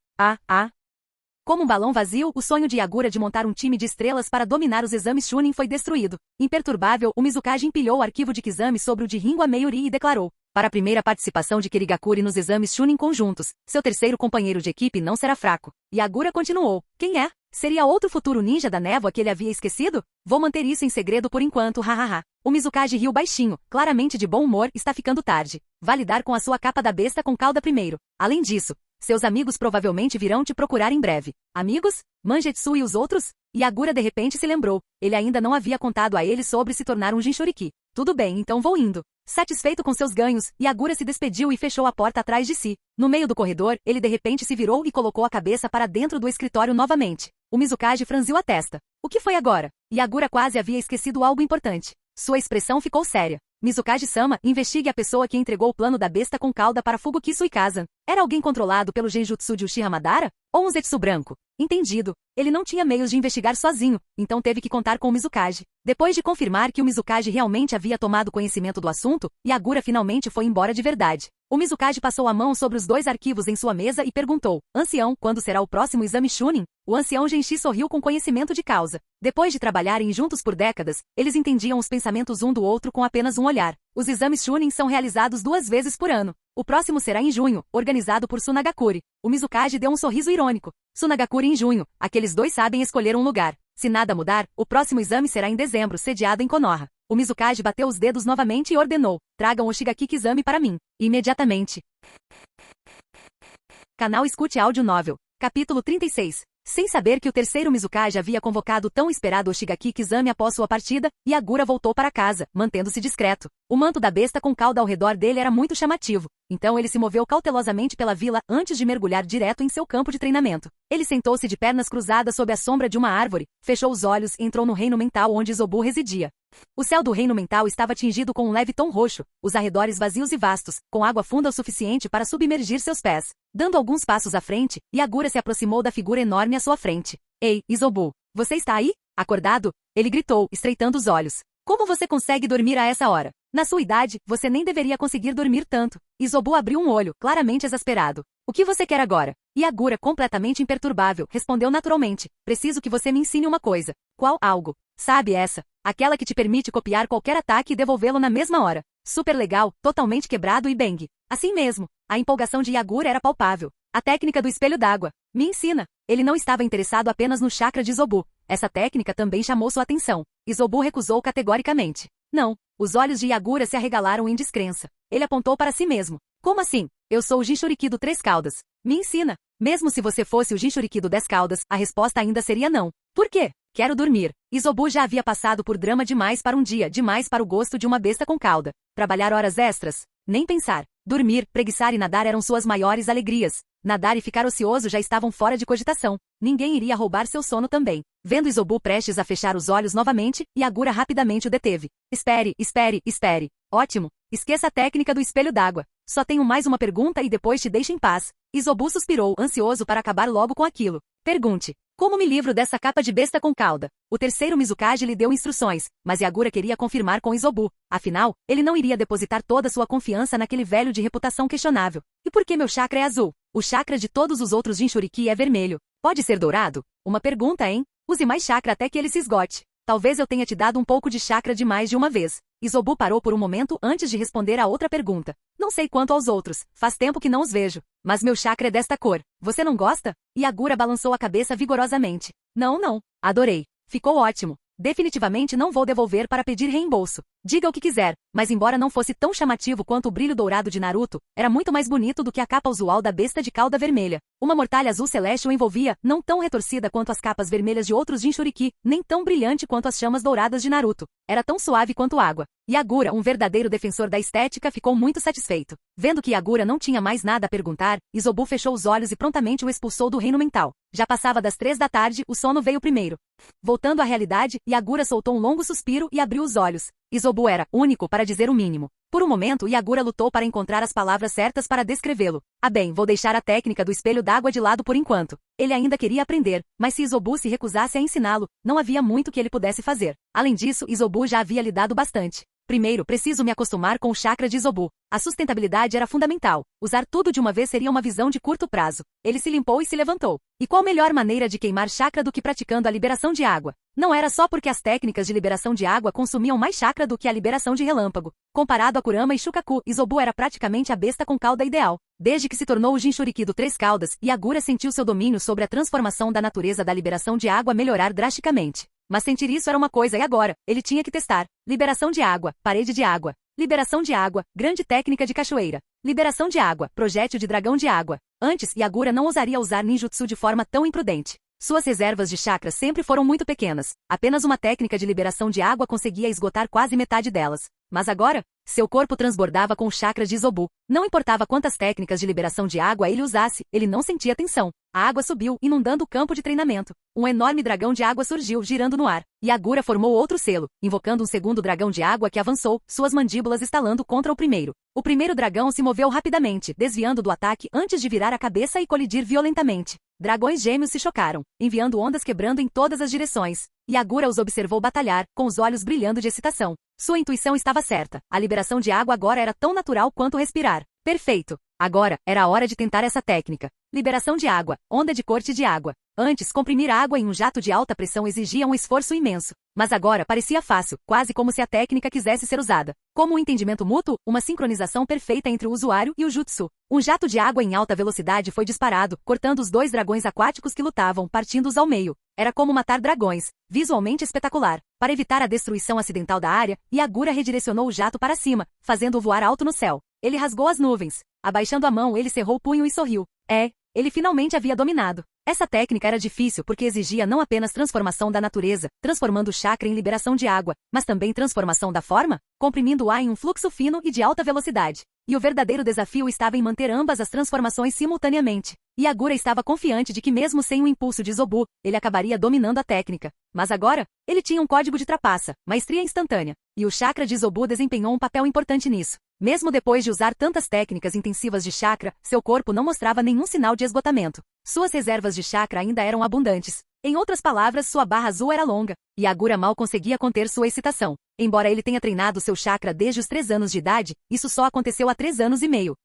Como um balão vazio, o sonho de Yagura de montar um time de estrelas para dominar os exames Chunin foi destruído. Imperturbável, o Mizukage empilhou o arquivo de Kizami sobre o de Ringo Meiyuri e declarou, para a primeira participação de Kerigakuri nos exames Chunin conjuntos, seu terceiro companheiro de equipe não será fraco. Yagura continuou, quem é? Seria outro futuro ninja da névoa que ele havia esquecido? Vou manter isso em segredo por enquanto, hahaha. O Mizukage riu baixinho, claramente de bom humor, está ficando tarde. Vá lidar com a sua capa da besta com cauda primeiro. Além disso, seus amigos provavelmente virão te procurar em breve. Amigos? Mangetsu e os outros? Yagura de repente se lembrou. Ele ainda não havia contado a ele sobre se tornar um Jinchuriki. Tudo bem, então vou indo. Satisfeito com seus ganhos, Yagura se despediu e fechou a porta atrás de si. No meio do corredor, ele de repente se virou e colocou a cabeça para dentro do escritório novamente. O Mizukage franziu a testa. O que foi agora? Yagura quase havia esquecido algo importante. Sua expressão ficou séria. Mizukage-sama, investigue a pessoa que entregou o plano da besta com cauda para Fuguki Suikazan. Era alguém controlado pelo genjutsu de Uchiha Madara? Ou um Zetsu branco? Entendido. Ele não tinha meios de investigar sozinho, então teve que contar com o Mizukage. Depois de confirmar que o Mizukage realmente havia tomado conhecimento do assunto, Yagura finalmente foi embora de verdade. O Mizukage passou a mão sobre os 2 arquivos em sua mesa e perguntou: Ancião, quando será o próximo exame Chunin? O ancião Genshi sorriu com conhecimento de causa. Depois de trabalharem juntos por décadas, eles entendiam os pensamentos um do outro com apenas um olhar. Os exames Chunin são realizados 2 vezes por ano. O próximo será em junho, organizado por Tsunagakure. O Mizukage deu um sorriso irônico. Tsunagakure em junho, aqueles 2 sabem escolher um lugar. Se nada mudar, o próximo exame será em dezembro, sediado em Konoha. O Mizukage bateu os dedos novamente e ordenou: tragam o Shigakiki exame para mim. Imediatamente. Canal Escute Áudio Novel. Capítulo 36. Sem saber que o terceiro Mizukage havia convocado o tão esperado Oshigaki Kizami após sua partida, Yagura voltou para casa, mantendo-se discreto. O manto da besta com cauda ao redor dele era muito chamativo, então ele se moveu cautelosamente pela vila antes de mergulhar direto em seu campo de treinamento. Ele sentou-se de pernas cruzadas sob a sombra de uma árvore, fechou os olhos e entrou no reino mental onde Izobu residia. O céu do reino mental estava tingido com um leve tom roxo, os arredores vazios e vastos, com água funda o suficiente para submergir seus pés. Dando alguns passos à frente, Yagura se aproximou da figura enorme à sua frente. Ei, Izobu, você está aí? Acordado? Ele gritou, estreitando os olhos. Como você consegue dormir a essa hora? Na sua idade, você nem deveria conseguir dormir tanto. Izobu abriu um olho, claramente exasperado. O que você quer agora? Yagura, completamente imperturbável, respondeu naturalmente. Preciso que você me ensine uma coisa. Qual algo? Sabe essa? Aquela que te permite copiar qualquer ataque e devolvê-lo na mesma hora. Super legal, totalmente quebrado e bang. Assim mesmo. A empolgação de Yagura era palpável. A técnica do espelho d'água. Me ensina. Ele não estava interessado apenas no chakra de Izobu. Essa técnica também chamou sua atenção. Izobu recusou categoricamente. Não. Os olhos de Yagura se arregalaram em descrença. Ele apontou para si mesmo. Como assim? Eu sou o Jinchuriki do 3 caudas. Me ensina. Mesmo se você fosse o Jinchuriki do 10 caudas, a resposta ainda seria não. Por quê? Quero dormir. Izobu já havia passado por drama demais para um dia, demais para o gosto de uma besta com cauda. Trabalhar horas extras? Nem pensar. Dormir, preguiçar e nadar eram suas maiores alegrias. Nadar e ficar ocioso já estavam fora de cogitação. Ninguém iria roubar seu sono também. Vendo Izobu prestes a fechar os olhos novamente, Yagura rapidamente o deteve. Espere, espere, espere. Ótimo. Esqueça a técnica do espelho d'água. Só tenho mais uma pergunta e depois te deixo em paz. Izobu suspirou, ansioso para acabar logo com aquilo. Pergunte. Como me livro dessa capa de besta com cauda? O terceiro Mizukage lhe deu instruções, mas Yagura queria confirmar com Izobu. Afinal, ele não iria depositar toda sua confiança naquele velho de reputação questionável. E por que meu chakra é azul? O chakra de todos os outros Jinchuriki é vermelho. Pode ser dourado? Uma pergunta, hein? Use mais chakra até que ele se esgote. Talvez eu tenha te dado um pouco de chakra de mais de uma vez. Izobu parou por um momento antes de responder a outra pergunta. Não sei quanto aos outros, faz tempo que não os vejo. Mas meu chakra é desta cor. Você não gosta? Yagura balançou a cabeça vigorosamente. Não, não. Adorei. Ficou ótimo. Definitivamente não vou devolver para pedir reembolso. Diga o que quiser, mas embora não fosse tão chamativo quanto o brilho dourado de Naruto, era muito mais bonito do que a capa usual da besta de cauda vermelha. Uma mortalha azul celeste o envolvia, não tão retorcida quanto as capas vermelhas de outros Jinchuriki, nem tão brilhante quanto as chamas douradas de Naruto. Era tão suave quanto água. Yagura, um verdadeiro defensor da estética, ficou muito satisfeito. Vendo que Yagura não tinha mais nada a perguntar, Izobu fechou os olhos e prontamente o expulsou do reino mental. Já passava das 3 da tarde, o sono veio primeiro. Voltando à realidade, Yagura soltou um longo suspiro e abriu os olhos. Izobu era único para dizer o mínimo. Por um momento, Yagura lutou para encontrar as palavras certas para descrevê-lo. Ah bem, vou deixar a técnica do espelho d'água de lado por enquanto. Ele ainda queria aprender, mas se Izobu se recusasse a ensiná-lo, não havia muito que ele pudesse fazer. Além disso, Izobu já havia lhe dado bastante. Primeiro, preciso me acostumar com o chakra de Izobu. A sustentabilidade era fundamental. Usar tudo de uma vez seria uma visão de curto prazo. Ele se limpou e se levantou. E qual melhor maneira de queimar chakra do que praticando a liberação de água? Não era só porque as técnicas de liberação de água consumiam mais chakra do que a liberação de relâmpago. Comparado a Kurama e Shukaku, Izobu era praticamente a besta com cauda ideal. Desde que se tornou o Jinchuriki do 3 caudas, Yagura sentiu seu domínio sobre a transformação da natureza da liberação de água melhorar drasticamente. Mas sentir isso era uma coisa e agora, ele tinha que testar. Liberação de água, parede de água. Liberação de água, grande técnica de cachoeira. Liberação de água, projétil de dragão de água. Antes, Yagura não ousaria usar ninjutsu de forma tão imprudente. Suas reservas de chakra sempre foram muito pequenas. Apenas uma técnica de liberação de água conseguia esgotar quase metade delas. Mas agora, seu corpo transbordava com os chakras de Isobu. Não importava quantas técnicas de liberação de água ele usasse, ele não sentia tensão. A água subiu, inundando o campo de treinamento. Um enorme dragão de água surgiu, girando no ar. E Agura formou outro selo, invocando um segundo dragão de água que avançou, suas mandíbulas estalando contra o primeiro. O primeiro dragão se moveu rapidamente, desviando do ataque antes de virar a cabeça e colidir violentamente. Dragões gêmeos se chocaram, enviando ondas quebrando em todas as direções. E Agura os observou batalhar, com os olhos brilhando de excitação. Sua intuição estava certa. A liberação de água agora era tão natural quanto respirar. Perfeito! Agora, era a hora de tentar essa técnica. Liberação de água, onda de corte de água. Antes, comprimir a água em um jato de alta pressão exigia um esforço imenso. Mas agora parecia fácil, quase como se a técnica quisesse ser usada. Como um entendimento mútuo, uma sincronização perfeita entre o usuário e o jutsu. Um jato de água em alta velocidade foi disparado, cortando os dois dragões aquáticos que lutavam, partindo-os ao meio. Era como matar dragões, visualmente espetacular. Para evitar a destruição acidental da área, Agura redirecionou o jato para cima, fazendo-o voar alto no céu. Ele rasgou as nuvens. Abaixando a mão, ele cerrou o punho e sorriu. Ele finalmente havia dominado. Essa técnica era difícil porque exigia não apenas transformação da natureza, transformando o chakra em liberação de água, mas também transformação da forma, comprimindo o ar em um fluxo fino e de alta velocidade. E o verdadeiro desafio estava em manter ambas as transformações simultaneamente. E Agura estava confiante de que mesmo sem o impulso de Isobu, ele acabaria dominando a técnica. Mas agora, ele tinha um código de trapaça, maestria instantânea. E o chakra de Isobu desempenhou um papel importante nisso. Mesmo depois de usar tantas técnicas intensivas de chakra, seu corpo não mostrava nenhum sinal de esgotamento. Suas reservas de chakra ainda eram abundantes. Em outras palavras, sua barra azul era longa, e Agura mal conseguia conter sua excitação. Embora ele tenha treinado seu chakra desde os 3 anos de idade, isso só aconteceu há 3 anos e meio.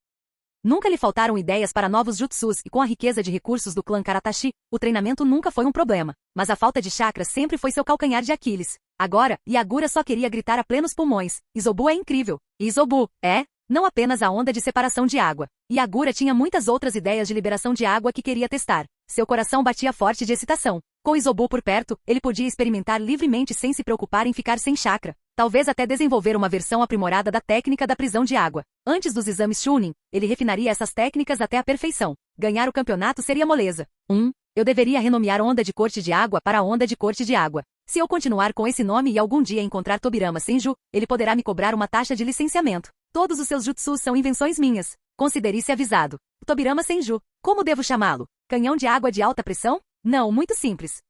Nunca lhe faltaram ideias para novos jutsus e com a riqueza de recursos do clã Karatashi, o treinamento nunca foi um problema. Mas a falta de chakra sempre foi seu calcanhar de Aquiles. Agora, Agura só queria gritar a plenos pulmões. Isobu é incrível. Isobu, não apenas a onda de separação de água. Agura tinha muitas outras ideias de liberação de água que queria testar. Seu coração batia forte de excitação. Com Isobu por perto, ele podia experimentar livremente sem se preocupar em ficar sem chakra. Talvez até desenvolver uma versão aprimorada da técnica da prisão de água. Antes dos exames Chunin, ele refinaria essas técnicas até a perfeição. Ganhar o campeonato seria moleza. Eu deveria renomear onda de corte de água para onda de corte de água. Se eu continuar com esse nome e algum dia encontrar Tobirama Senju, ele poderá me cobrar uma taxa de licenciamento. Todos os seus jutsus são invenções minhas. Considere-se avisado. Tobirama Senju. Como devo chamá-lo? Canhão de água de alta pressão? Não, muito simples.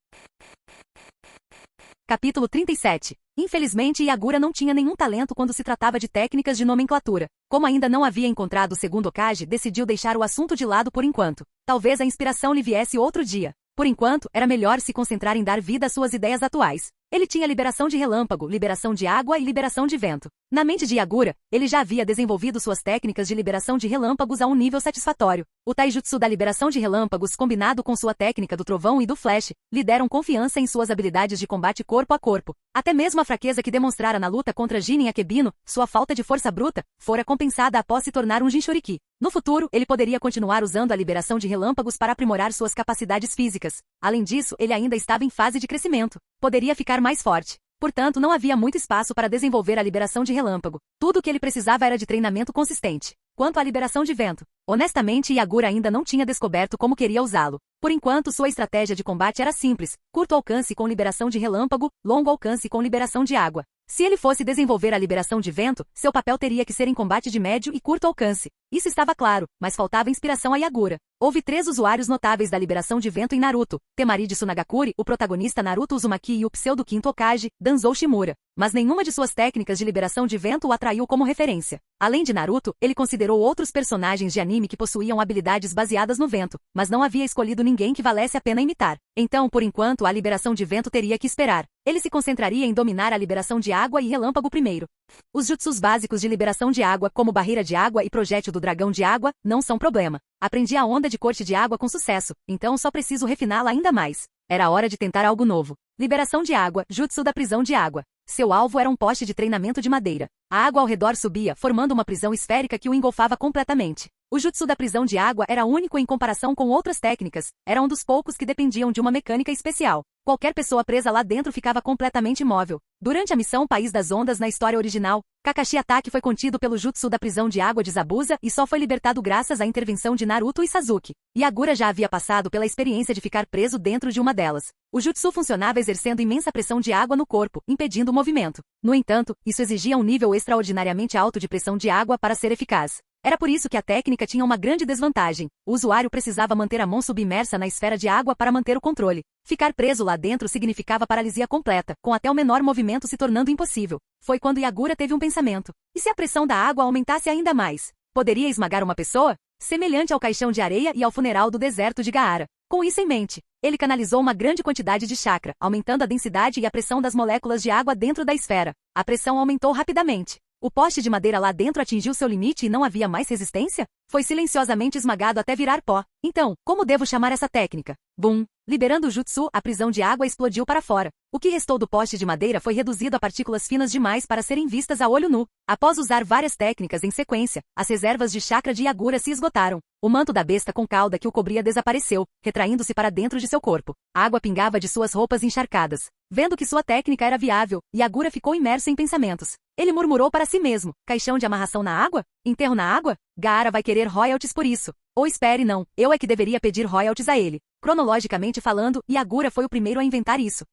Capítulo 37. Infelizmente, Agura não tinha nenhum talento quando se tratava de técnicas de nomenclatura. Como ainda não havia encontrado o segundo Hokage, decidiu deixar o assunto de lado por enquanto. Talvez a inspiração lhe viesse outro dia. Por enquanto, era melhor se concentrar em dar vida às suas ideias atuais. Ele tinha liberação de relâmpago, liberação de água e liberação de vento. Na mente de Agura, ele já havia desenvolvido suas técnicas de liberação de relâmpagos a um nível satisfatório. O taijutsu da liberação de relâmpagos combinado com sua técnica do trovão e do flash, lhe deram confiança em suas habilidades de combate corpo a corpo. Até mesmo a fraqueza que demonstrara na luta contra Jinin Akebino, sua falta de força bruta, fora compensada após se tornar um Jinchuriki. No futuro, ele poderia continuar usando a liberação de relâmpagos para aprimorar suas capacidades físicas. Além disso, ele ainda estava em fase de crescimento. Poderia ficar mais forte. Portanto, não havia muito espaço para desenvolver a liberação de relâmpago. Tudo o que ele precisava era de treinamento consistente. Quanto à liberação de vento, honestamente, Agura ainda não tinha descoberto como queria usá-lo. Por enquanto, sua estratégia de combate era simples: curto alcance com liberação de relâmpago, longo alcance com liberação de água. Se ele fosse desenvolver a liberação de vento, seu papel teria que ser em combate de médio e curto alcance. Isso estava claro, mas faltava inspiração a Agura. Houve 3 usuários notáveis da liberação de vento em Naruto: Temari de Tsunagakure, o protagonista Naruto Uzumaki e o pseudo-quinto Hokage, Danzou Shimura. Mas nenhuma de suas técnicas de liberação de vento o atraiu como referência. Além de Naruto, ele considerou outros personagens de anime que possuíam habilidades baseadas no vento, mas não havia escolhido ninguém que valesse a pena imitar. Então, por enquanto, a liberação de vento teria que esperar. Ele se concentraria em dominar a liberação de água e relâmpago primeiro. Os jutsus básicos de liberação de água, como barreira de água e projétil do dragão de água, não são problema. Aprendi a onda de corte de água com sucesso, então só preciso refiná-la ainda mais. Era hora de tentar algo novo. Liberação de água, jutsu da prisão de água. Seu alvo era um poste de treinamento de madeira. A água ao redor subia, formando uma prisão esférica que o engolfava completamente. O jutsu da prisão de água era único em comparação com outras técnicas, era um dos poucos que dependiam de uma mecânica especial. Qualquer pessoa presa lá dentro ficava completamente imóvel. Durante a missão País das Ondas na história original, Kakashi Hatake foi contido pelo jutsu da prisão de água de Zabuza e só foi libertado graças à intervenção de Naruto e Sasuke. Yagura já havia passado pela experiência de ficar preso dentro de uma delas. O jutsu funcionava exercendo imensa pressão de água no corpo, impedindo o movimento. No entanto, isso exigia um nível extraordinariamente alto de pressão de água para ser eficaz. Era por isso que a técnica tinha uma grande desvantagem. O usuário precisava manter a mão submersa na esfera de água para manter o controle. Ficar preso lá dentro significava paralisia completa, com até o menor movimento se tornando impossível. Foi quando Yagura teve um pensamento. E se a pressão da água aumentasse ainda mais? Poderia esmagar uma pessoa? Semelhante ao caixão de areia e ao funeral do deserto de Gaara. Com isso em mente, ele canalizou uma grande quantidade de chakra, aumentando a densidade e a pressão das moléculas de água dentro da esfera. A pressão aumentou rapidamente. O poste de madeira lá dentro atingiu seu limite e não havia mais resistência? Foi silenciosamente esmagado até virar pó. Então, como devo chamar essa técnica? Bum! Liberando o jutsu, a prisão de água explodiu para fora. O que restou do poste de madeira foi reduzido a partículas finas demais para serem vistas a olho nu. Após usar várias técnicas em sequência, as reservas de chakra de Yagura se esgotaram. O manto da besta com cauda que o cobria desapareceu, retraindo-se para dentro de seu corpo. A água pingava de suas roupas encharcadas. Vendo que sua técnica era viável, Yagura ficou imerso em pensamentos. Ele murmurou para si mesmo: caixão de amarração na água? Enterro na água? Gaara vai querer royalties por isso. Ou espere, não, eu é que deveria pedir royalties a ele. Cronologicamente falando, Yagura foi o primeiro a inventar isso.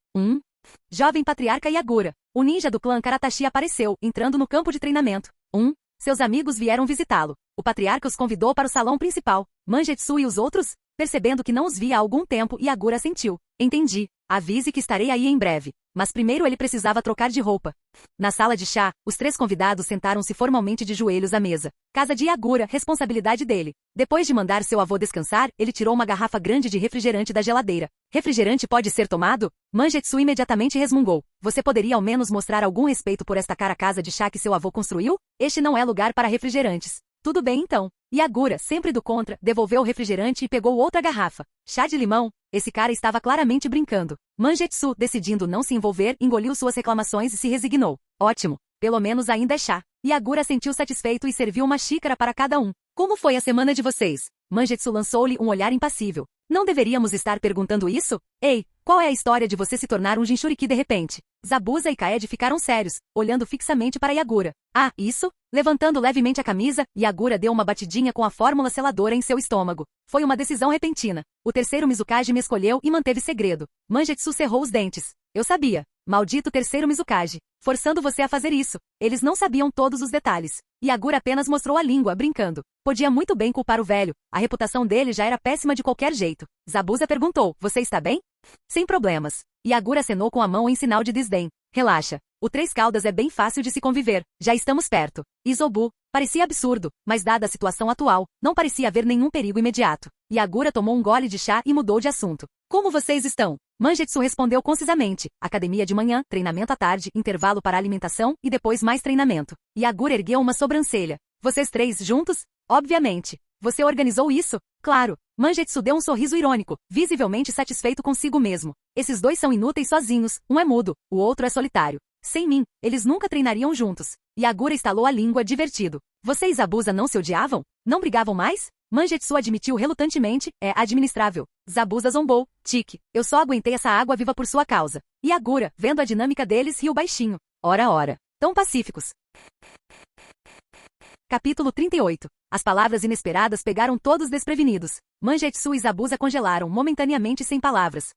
Jovem patriarca Yagura. O ninja do clã Karatashi apareceu, entrando no campo de treinamento. Seus amigos vieram visitá-lo. O patriarca os convidou para o salão principal. Mangetsu e os outros? Percebendo que não os via há algum tempo, Yagura assentiu. Entendi. Avise que estarei aí em breve. Mas primeiro ele precisava trocar de roupa. Na sala de chá, os 3 convidados sentaram-se formalmente de joelhos à mesa. Casa de Yagura, responsabilidade dele. Depois de mandar seu avô descansar, ele tirou uma garrafa grande de refrigerante da geladeira. Refrigerante pode ser tomado? Mangetsu imediatamente resmungou. Você poderia ao menos mostrar algum respeito por esta cara casa de chá que seu avô construiu? Este não é lugar para refrigerantes. Tudo bem então. Yagura, sempre do contra, devolveu o refrigerante e pegou outra garrafa. Chá de limão? Esse cara estava claramente brincando. Mangetsu, decidindo não se envolver, engoliu suas reclamações e se resignou. Ótimo. Pelo menos ainda é chá. Yagura sentiu satisfeito e serviu uma xícara para cada um. Como foi a semana de vocês? Mangetsu lançou-lhe um olhar impassível. Não deveríamos estar perguntando isso? Ei, qual é a história de você se tornar um Jinchuriki de repente? Zabuza e Kaede ficaram sérios, olhando fixamente para Yagura. Ah, isso? Levantando levemente a camisa, Yagura deu uma batidinha com a fórmula seladora em seu estômago. Foi uma decisão repentina. O terceiro Mizukage me escolheu e manteve segredo. Mangetsu cerrou os dentes. Eu sabia. Maldito terceiro Mizukage. Forçando você a fazer isso. Eles não sabiam todos os detalhes. Yagura apenas mostrou a língua, brincando. Podia muito bem culpar o velho. A reputação dele já era péssima de qualquer jeito. Zabuza perguntou, você está bem? Sem problemas. Yagura acenou com a mão em sinal de desdém. Relaxa. O Três Caudas é bem fácil de se conviver. Já estamos perto. Isobu. Parecia absurdo, mas dada a situação atual, não parecia haver nenhum perigo imediato. Yagura tomou um gole de chá e mudou de assunto. Como vocês estão? Mangetsu respondeu concisamente. Academia de manhã, treinamento à tarde, intervalo para alimentação e depois mais treinamento. Yagura ergueu uma sobrancelha. Vocês 3 juntos? Obviamente. Você organizou isso? Claro. Mangetsu deu um sorriso irônico, visivelmente satisfeito consigo mesmo. Esses 2 são inúteis sozinhos, um é mudo, o outro é solitário. Sem mim, eles nunca treinariam juntos. Yagura estalou a língua, divertido. Você e Zabuza não se odiavam? Não brigavam mais? Mangetsu admitiu relutantemente, é administrável. Zabuza zombou. Tique, eu só aguentei essa água viva por sua causa. Yagura, vendo a dinâmica deles, riu baixinho. Ora. Tão pacíficos. Capítulo 38. As palavras inesperadas pegaram todos desprevenidos. Mangetsu e Zabuza congelaram momentaneamente sem palavras.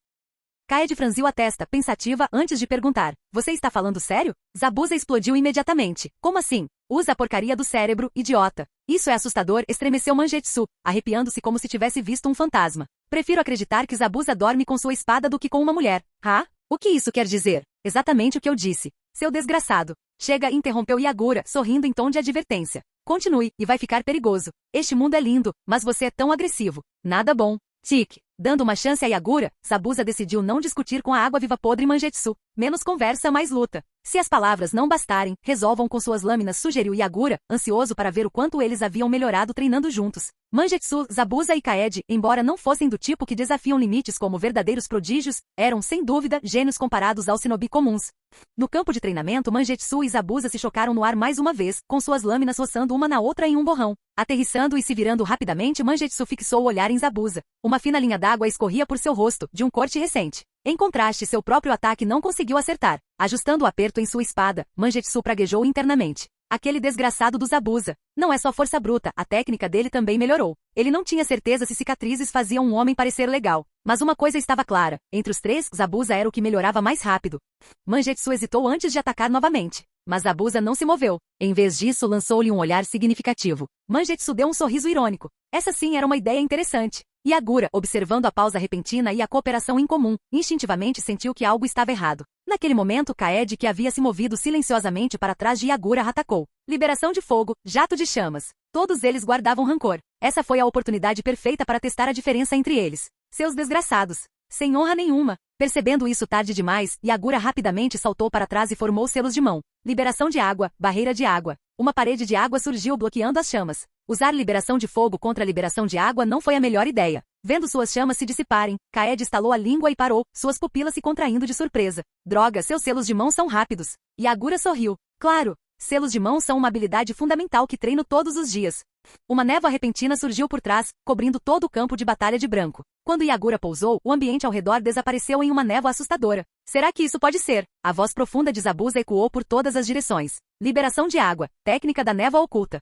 Kaede franziu a testa, pensativa, antes de perguntar. Você está falando sério? Zabuza explodiu imediatamente. Como assim? Usa a porcaria do cérebro, idiota. Isso é assustador, estremeceu Mangetsu, arrepiando-se como se tivesse visto um fantasma. Prefiro acreditar que Zabuza dorme com sua espada do que com uma mulher. Ah? O que isso quer dizer? Exatamente o que eu disse. Seu desgraçado. Chega, interrompeu Yagura, sorrindo em tom de advertência. Continue, e vai ficar perigoso. Este mundo é lindo, mas você é tão agressivo. Nada bom. Tique. Dando uma chance a Yagura, Zabuza decidiu não discutir com a água-viva podre Mangetsu. Menos conversa, mais luta. Se as palavras não bastarem, resolvam com suas lâminas, sugeriu Yagura, ansioso para ver o quanto eles haviam melhorado treinando juntos. Mangetsu, Zabuza e Kaede, embora não fossem do tipo que desafiam limites como verdadeiros prodígios, eram, sem dúvida, gênios comparados aos shinobi comuns. No campo de treinamento, Mangetsu e Zabuza se chocaram no ar mais uma vez, com suas lâminas roçando uma na outra em um borrão. Aterrissando e se virando rapidamente, Mangetsu fixou o olhar em Zabuza. Uma fina linha d'água escorria por seu rosto, de um corte recente. Em contraste, seu próprio ataque não conseguiu acertar. Ajustando o aperto em sua espada, Mangetsu praguejou internamente. Aquele desgraçado do Zabuza. Não é só força bruta, a técnica dele também melhorou. Ele não tinha certeza se cicatrizes faziam um homem parecer legal. Mas uma coisa estava clara. Entre os três, Zabuza era o que melhorava mais rápido. Mangetsu hesitou antes de atacar novamente. Mas Zabuza não se moveu. Em vez disso, lançou-lhe um olhar significativo. Mangetsu deu um sorriso irônico. Essa sim era uma ideia interessante. Yagura, observando a pausa repentina e a cooperação incomum, instintivamente sentiu que algo estava errado. Naquele momento, Kaede, que havia se movido silenciosamente para trás de Yagura, atacou. Liberação de fogo, jato de chamas. Todos eles guardavam rancor. Essa foi a oportunidade perfeita para testar a diferença entre eles. Seus desgraçados. Sem honra nenhuma. Percebendo isso tarde demais, Yagura rapidamente saltou para trás e formou selos de mão. Liberação de água, barreira de água. Uma parede de água surgiu bloqueando as chamas. Usar liberação de fogo contra a liberação de água não foi a melhor ideia. Vendo suas chamas se dissiparem, Kaede estalou a língua e parou, suas pupilas se contraindo de surpresa. Droga, seus selos de mão são rápidos. Yagura sorriu. Claro, selos de mão são uma habilidade fundamental que treino todos os dias. Uma névoa repentina surgiu por trás, cobrindo todo o campo de batalha de branco. Quando Yagura pousou, o ambiente ao redor desapareceu em uma névoa assustadora. Será que isso pode ser? A voz profunda de Zabuza ecoou por todas as direções. Liberação de água. Técnica da névoa oculta.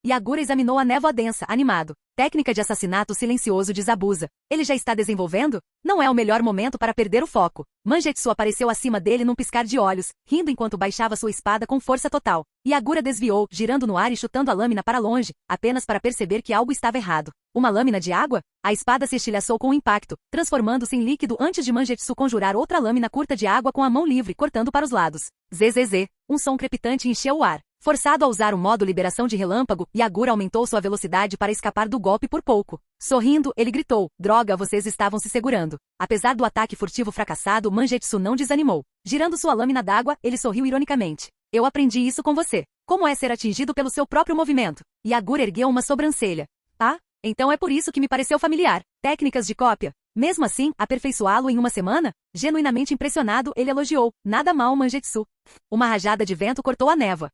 Yagura examinou a névoa densa, animado. Técnica de assassinato silencioso de Zabuza. Ele já está desenvolvendo? Não é o melhor momento para perder o foco. Mangetsu apareceu acima dele num piscar de olhos, rindo enquanto baixava sua espada com força total. Yagura desviou, girando no ar e chutando a lâmina para longe, apenas para perceber que algo estava errado. Uma lâmina de água? A espada se estilhaçou com o impacto, transformando-se em líquido antes de Mangetsu conjurar outra lâmina curta de água com a mão livre, cortando para os lados. Zzz. Um som crepitante encheu o ar. Forçado a usar o modo liberação de relâmpago, Yagura aumentou sua velocidade para escapar do golpe por pouco. Sorrindo, ele gritou, droga, vocês estavam se segurando. Apesar do ataque furtivo fracassado, Mangetsu não desanimou. Girando sua lâmina d'água, ele sorriu ironicamente. Eu aprendi isso com você. Como é ser atingido pelo seu próprio movimento? Yagura ergueu uma sobrancelha. Ah? Então é por isso que me pareceu familiar. Técnicas de cópia. Mesmo assim, aperfeiçoá-lo em uma semana? Genuinamente impressionado, ele elogiou. Nada mal, Mangetsu. Uma rajada de vento cortou a névoa.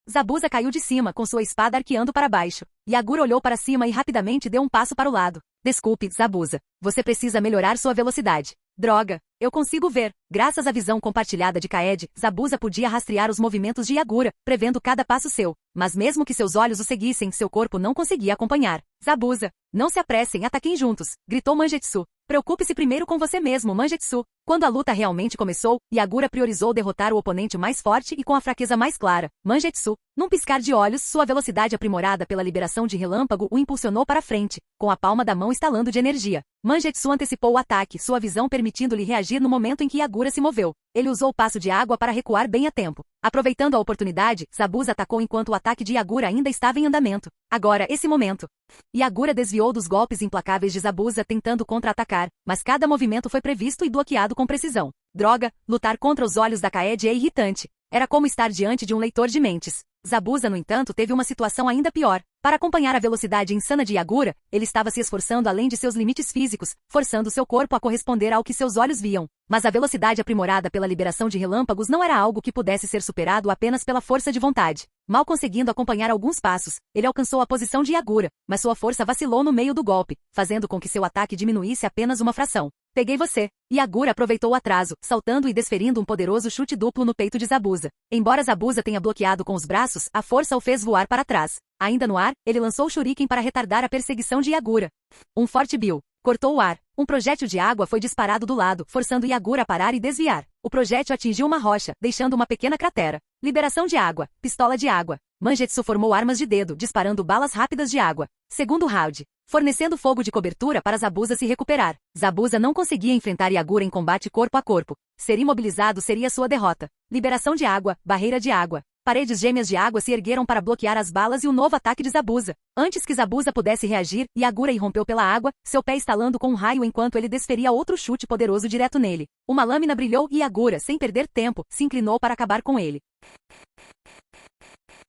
Zabuza caiu de cima, com sua espada arqueando para baixo. Yagura olhou para cima e rapidamente deu um passo para o lado. Desculpe, Zabuza. Você precisa melhorar sua velocidade. Droga, eu consigo ver. Graças à visão compartilhada de Kaede, Zabuza podia rastrear os movimentos de Yagura, prevendo cada passo seu. Mas mesmo que seus olhos o seguissem, seu corpo não conseguia acompanhar. Zabuza, não se apressem, ataquem juntos, gritou Mangetsu. Preocupe-se primeiro com você mesmo, Mangetsu. Quando a luta realmente começou, Yagura priorizou derrotar o oponente mais forte e com a fraqueza mais clara, Mangetsu. Num piscar de olhos, sua velocidade aprimorada pela liberação de relâmpago o impulsionou para frente, com a palma da mão estalando de energia. Mangetsu antecipou o ataque, sua visão permitindo-lhe reagir no momento em que Yagura se moveu. Ele usou o passo de água para recuar bem a tempo. Aproveitando a oportunidade, Zabuza atacou enquanto o ataque de Yagura ainda estava em andamento. Agora, esse momento. Yagura desviou dos golpes implacáveis de Zabuza tentando contra-atacar, mas cada movimento foi previsto e bloqueado com precisão. Droga, lutar contra os olhos da Kaede é irritante. Era como estar diante de um leitor de mentes. Zabuza, no entanto, teve uma situação ainda pior. Para acompanhar a velocidade insana de Yagura, ele estava se esforçando além de seus limites físicos, forçando seu corpo a corresponder ao que seus olhos viam. Mas a velocidade aprimorada pela liberação de relâmpagos não era algo que pudesse ser superado apenas pela força de vontade. Mal conseguindo acompanhar alguns passos, ele alcançou a posição de Yagura, mas sua força vacilou no meio do golpe, fazendo com que seu ataque diminuísse apenas uma fração. Peguei você. Yagura aproveitou o atraso, saltando e desferindo um poderoso chute duplo no peito de Zabuza. Embora Zabuza tenha bloqueado com os braços, a força o fez voar para trás. Ainda no ar, ele lançou o shuriken para retardar a perseguição de Yagura. Um forte bill cortou o ar. Um projétil de água foi disparado do lado, forçando Yagura a parar e desviar. O projétil atingiu uma rocha, deixando uma pequena cratera. Liberação de água. Pistola de água. Mangetsu formou armas de dedo, disparando balas rápidas de água. Segundo round. Fornecendo fogo de cobertura para Zabuza se recuperar. Zabuza não conseguia enfrentar Yagura em combate corpo a corpo. Ser imobilizado seria sua derrota. Liberação de água, barreira de água. Paredes gêmeas de água se ergueram para bloquear as balas e o novo ataque de Zabuza. Antes que Zabuza pudesse reagir, Yagura irrompeu pela água, seu pé estalando com um raio enquanto ele desferia outro chute poderoso direto nele. Uma lâmina brilhou e Yagura, sem perder tempo, se inclinou para acabar com ele.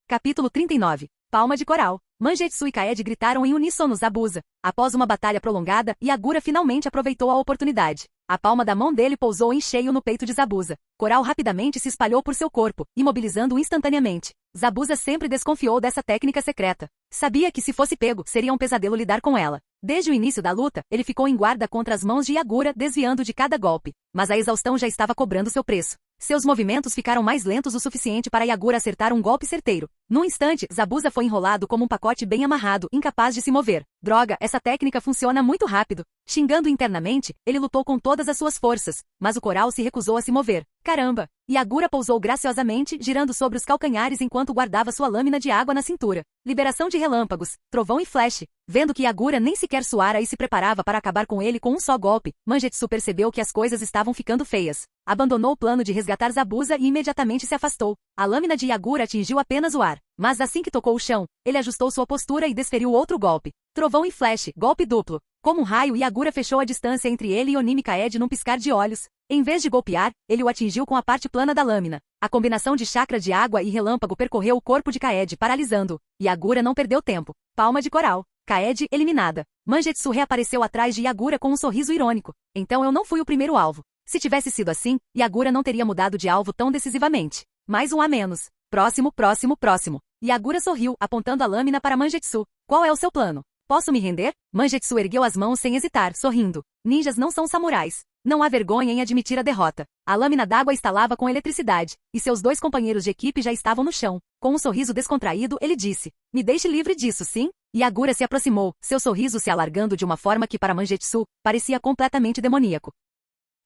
Capítulo 39. Palma de Coral. Mangetsu e Kaede gritaram em uníssono Zabuza. Após uma batalha prolongada, Yagura finalmente aproveitou a oportunidade. A palma da mão dele pousou em cheio no peito de Zabuza. Coral rapidamente se espalhou por seu corpo, imobilizando-o instantaneamente. Zabuza sempre desconfiou dessa técnica secreta. Sabia que se fosse pego, seria um pesadelo lidar com ela. Desde o início da luta, ele ficou em guarda contra as mãos de Yagura, desviando de cada golpe. Mas a exaustão já estava cobrando seu preço. Seus movimentos ficaram mais lentos o suficiente para Yagura acertar um golpe certeiro. Num instante, Zabuza foi enrolado como um pacote bem amarrado, incapaz de se mover. Droga, essa técnica funciona muito rápido. Xingando internamente, ele lutou com todas as suas forças, mas o coral se recusou a se mover. Caramba! Yagura pousou graciosamente, girando sobre os calcanhares enquanto guardava sua lâmina de água na cintura. Liberação de relâmpagos, trovão e flash. Vendo que Yagura nem sequer suara e se preparava para acabar com ele com um só golpe, Mangetsu percebeu que as coisas estavam ficando feias. Abandonou o plano de resgatar Zabuza e imediatamente se afastou. A lâmina de Yagura atingiu apenas o ar, mas assim que tocou o chão, ele ajustou sua postura e desferiu outro golpe. Trovão e flash, golpe duplo. Como um raio, Yagura fechou a distância entre ele e Onimi Kaede num piscar de olhos. Em vez de golpear, ele o atingiu com a parte plana da lâmina. A combinação de chakra de água e relâmpago percorreu o corpo de Kaede, paralisando-o. Yagura não perdeu tempo. Palma de Coral. Kaede, eliminada. Mangetsu reapareceu atrás de Yagura com um sorriso irônico. Então eu não fui o primeiro alvo. Se tivesse sido assim, Yagura não teria mudado de alvo tão decisivamente. Mais um a menos. Próximo, próximo, próximo. Yagura sorriu, apontando a lâmina para Mangetsu. Qual é o seu plano? Posso me render? Mangetsu ergueu as mãos sem hesitar, sorrindo. Ninjas não são samurais. Não há vergonha em admitir a derrota. A lâmina d'água estalava com eletricidade, e seus dois companheiros de equipe já estavam no chão. Com um sorriso descontraído, ele disse: "Me deixe livre disso, sim?" Yagura se aproximou, seu sorriso se alargando de uma forma que para Mangetsu parecia completamente demoníaco.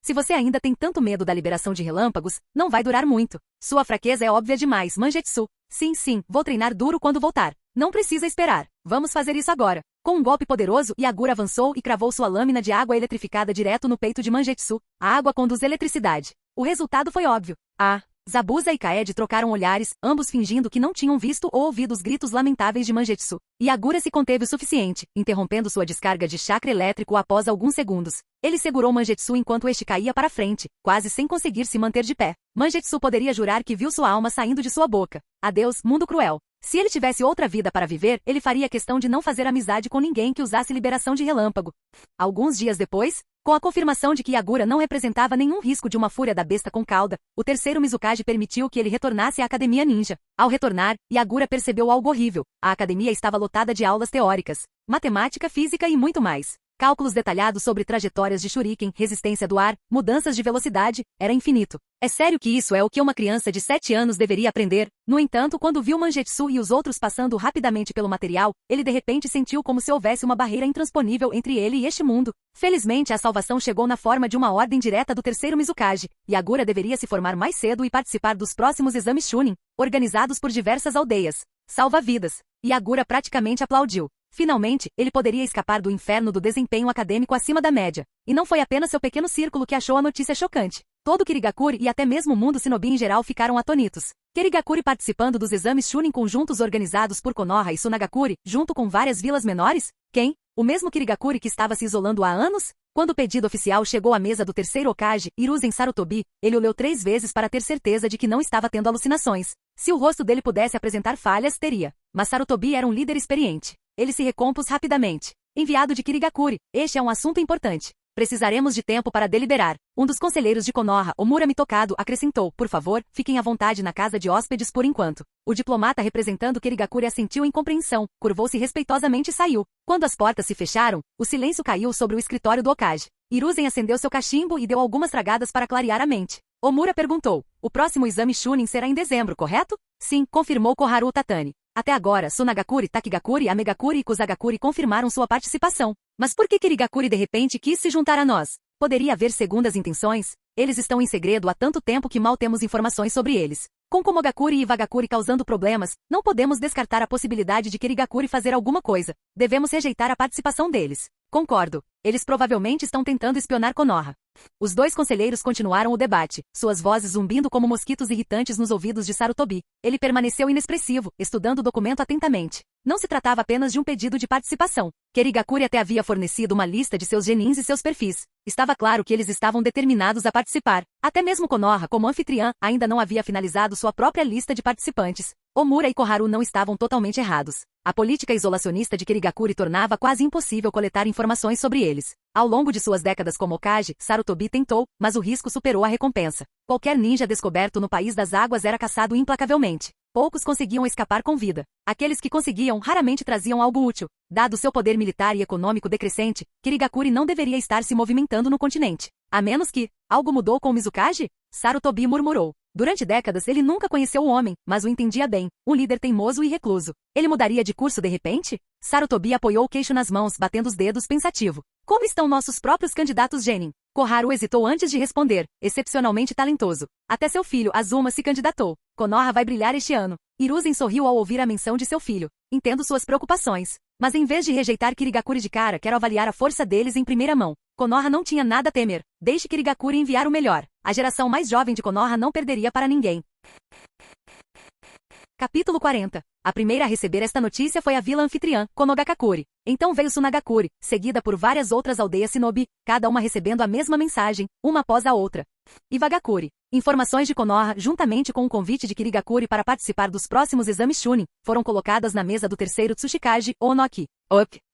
Se você ainda tem tanto medo da liberação de relâmpagos, não vai durar muito. Sua fraqueza é óbvia demais, Mangetsu. Sim, sim, vou treinar duro quando voltar. Não precisa esperar. Vamos fazer isso agora. Com um golpe poderoso, Yagura avançou e cravou sua lâmina de água eletrificada direto no peito de Mangetsu. A água conduz eletricidade. O resultado foi óbvio. Zabuza e Kaede trocaram olhares, ambos fingindo que não tinham visto ou ouvido os gritos lamentáveis de Mangetsu. Yagura se conteve o suficiente, interrompendo sua descarga de chakra elétrico após alguns segundos. Ele segurou Mangetsu enquanto este caía para frente, quase sem conseguir se manter de pé. Mangetsu poderia jurar que viu sua alma saindo de sua boca. Adeus, mundo cruel. Se ele tivesse outra vida para viver, ele faria questão de não fazer amizade com ninguém que usasse liberação de relâmpago. Alguns dias depois, com a confirmação de que Yagura não representava nenhum risco de uma fúria da besta com cauda, o terceiro Mizukage permitiu que ele retornasse à Academia Ninja. Ao retornar, Yagura percebeu algo horrível. A academia estava lotada de aulas teóricas, matemática, física e muito mais. Cálculos detalhados sobre trajetórias de shuriken, resistência do ar, mudanças de velocidade, era infinito. É sério que isso é o que uma criança de 7 anos deveria aprender? No entanto, quando viu Mangetsu e os outros passando rapidamente pelo material, ele de repente sentiu como se houvesse uma barreira intransponível entre ele e este mundo. Felizmente, a salvação chegou na forma de uma ordem direta do terceiro Mizukage. Yagura deveria se formar mais cedo e participar dos próximos exames Chunin, organizados por diversas aldeias. Salva vidas. Yagura praticamente aplaudiu. Finalmente, ele poderia escapar do inferno do desempenho acadêmico acima da média. E não foi apenas seu pequeno círculo que achou a notícia chocante. Todo Kirigakuri e até mesmo o mundo shinobi em geral ficaram atônitos. Kirigakuri participando dos exames Chunin conjuntos organizados por Konoha e Sunagakuri, junto com várias vilas menores? Quem? O mesmo Kirigakuri que estava se isolando há anos? Quando o pedido oficial chegou à mesa do terceiro Hokage, Hiruzen Sarutobi, ele o leu 3 vezes para ter certeza de que não estava tendo alucinações. Se o rosto dele pudesse apresentar falhas, teria. Mas Sarutobi era um líder experiente. Ele se recompôs rapidamente. Enviado de Kirigakuri, este é um assunto importante. Precisaremos de tempo para deliberar. Um dos conselheiros de Konoha, Omura Mitokado, acrescentou: por favor, fiquem à vontade na casa de hóspedes por enquanto. O diplomata representando Kirigakuri assentiu em compreensão, curvou-se respeitosamente e saiu. Quando as portas se fecharam, o silêncio caiu sobre o escritório do Hokage. Hiruzen acendeu seu cachimbo e deu algumas tragadas para clarear a mente. Omura perguntou: o próximo exame Chunin será em dezembro, correto? Sim, confirmou Koharu Tatani. Até agora, Sunagakuri, Takigakuri, Amegakuri e Kusagakuri confirmaram sua participação. Mas por que Kirigakuri de repente quis se juntar a nós? Poderia haver segundas intenções? Eles estão em segredo há tanto tempo que mal temos informações sobre eles. Com Komogakuri e Iwagakuri causando problemas, não podemos descartar a possibilidade de Kirigakuri fazer alguma coisa. Devemos rejeitar a participação deles. Concordo. Eles provavelmente estão tentando espionar Konoha. Os dois conselheiros continuaram o debate, suas vozes zumbindo como mosquitos irritantes nos ouvidos de Sarutobi. Ele permaneceu inexpressivo, estudando o documento atentamente. Não se tratava apenas de um pedido de participação. Kirigakuri até havia fornecido uma lista de seus genins e seus perfis. Estava claro que eles estavam determinados a participar. Até mesmo Konoha, como anfitriã, ainda não havia finalizado sua própria lista de participantes. Omura e Koharu não estavam totalmente errados. A política isolacionista de Kirigakuri tornava quase impossível coletar informações sobre eles. Ao longo de suas décadas como Hokage, Sarutobi tentou, mas o risco superou a recompensa. Qualquer ninja descoberto no País das Águas era caçado implacavelmente. Poucos conseguiam escapar com vida. Aqueles que conseguiam raramente traziam algo útil. Dado seu poder militar e econômico decrescente, Kirigakuri não deveria estar se movimentando no continente. A menos que algo mudou com o Mizukage? Sarutobi murmurou. Durante décadas ele nunca conheceu o homem, mas o entendia bem, um líder teimoso e recluso. Ele mudaria de curso de repente? Sarutobi apoiou o queixo nas mãos, batendo os dedos pensativo. Como estão nossos próprios candidatos genin? Koharu hesitou antes de responder, excepcionalmente talentoso. Até seu filho, Azuma, se candidatou. Konoha vai brilhar este ano. Hiruzen sorriu ao ouvir a menção de seu filho. Entendo suas preocupações. Mas em vez de rejeitar Kirigakuri de cara, quero avaliar a força deles em primeira mão. Konoha não tinha nada a temer. Deixe Kirigakuri enviar o melhor. A geração mais jovem de Konoha não perderia para ninguém. Capítulo 40. A primeira a receber esta notícia foi a vila anfitriã, Konogakakuri. Então veio Sunagakuri, seguida por várias outras aldeias shinobi, cada uma recebendo a mesma mensagem, uma após a outra. Iwagakuri. Informações de Konoha, juntamente com o convite de Kirigakuri para participar dos próximos exames Chunin, foram colocadas na mesa do terceiro Tsushikage, Onoki.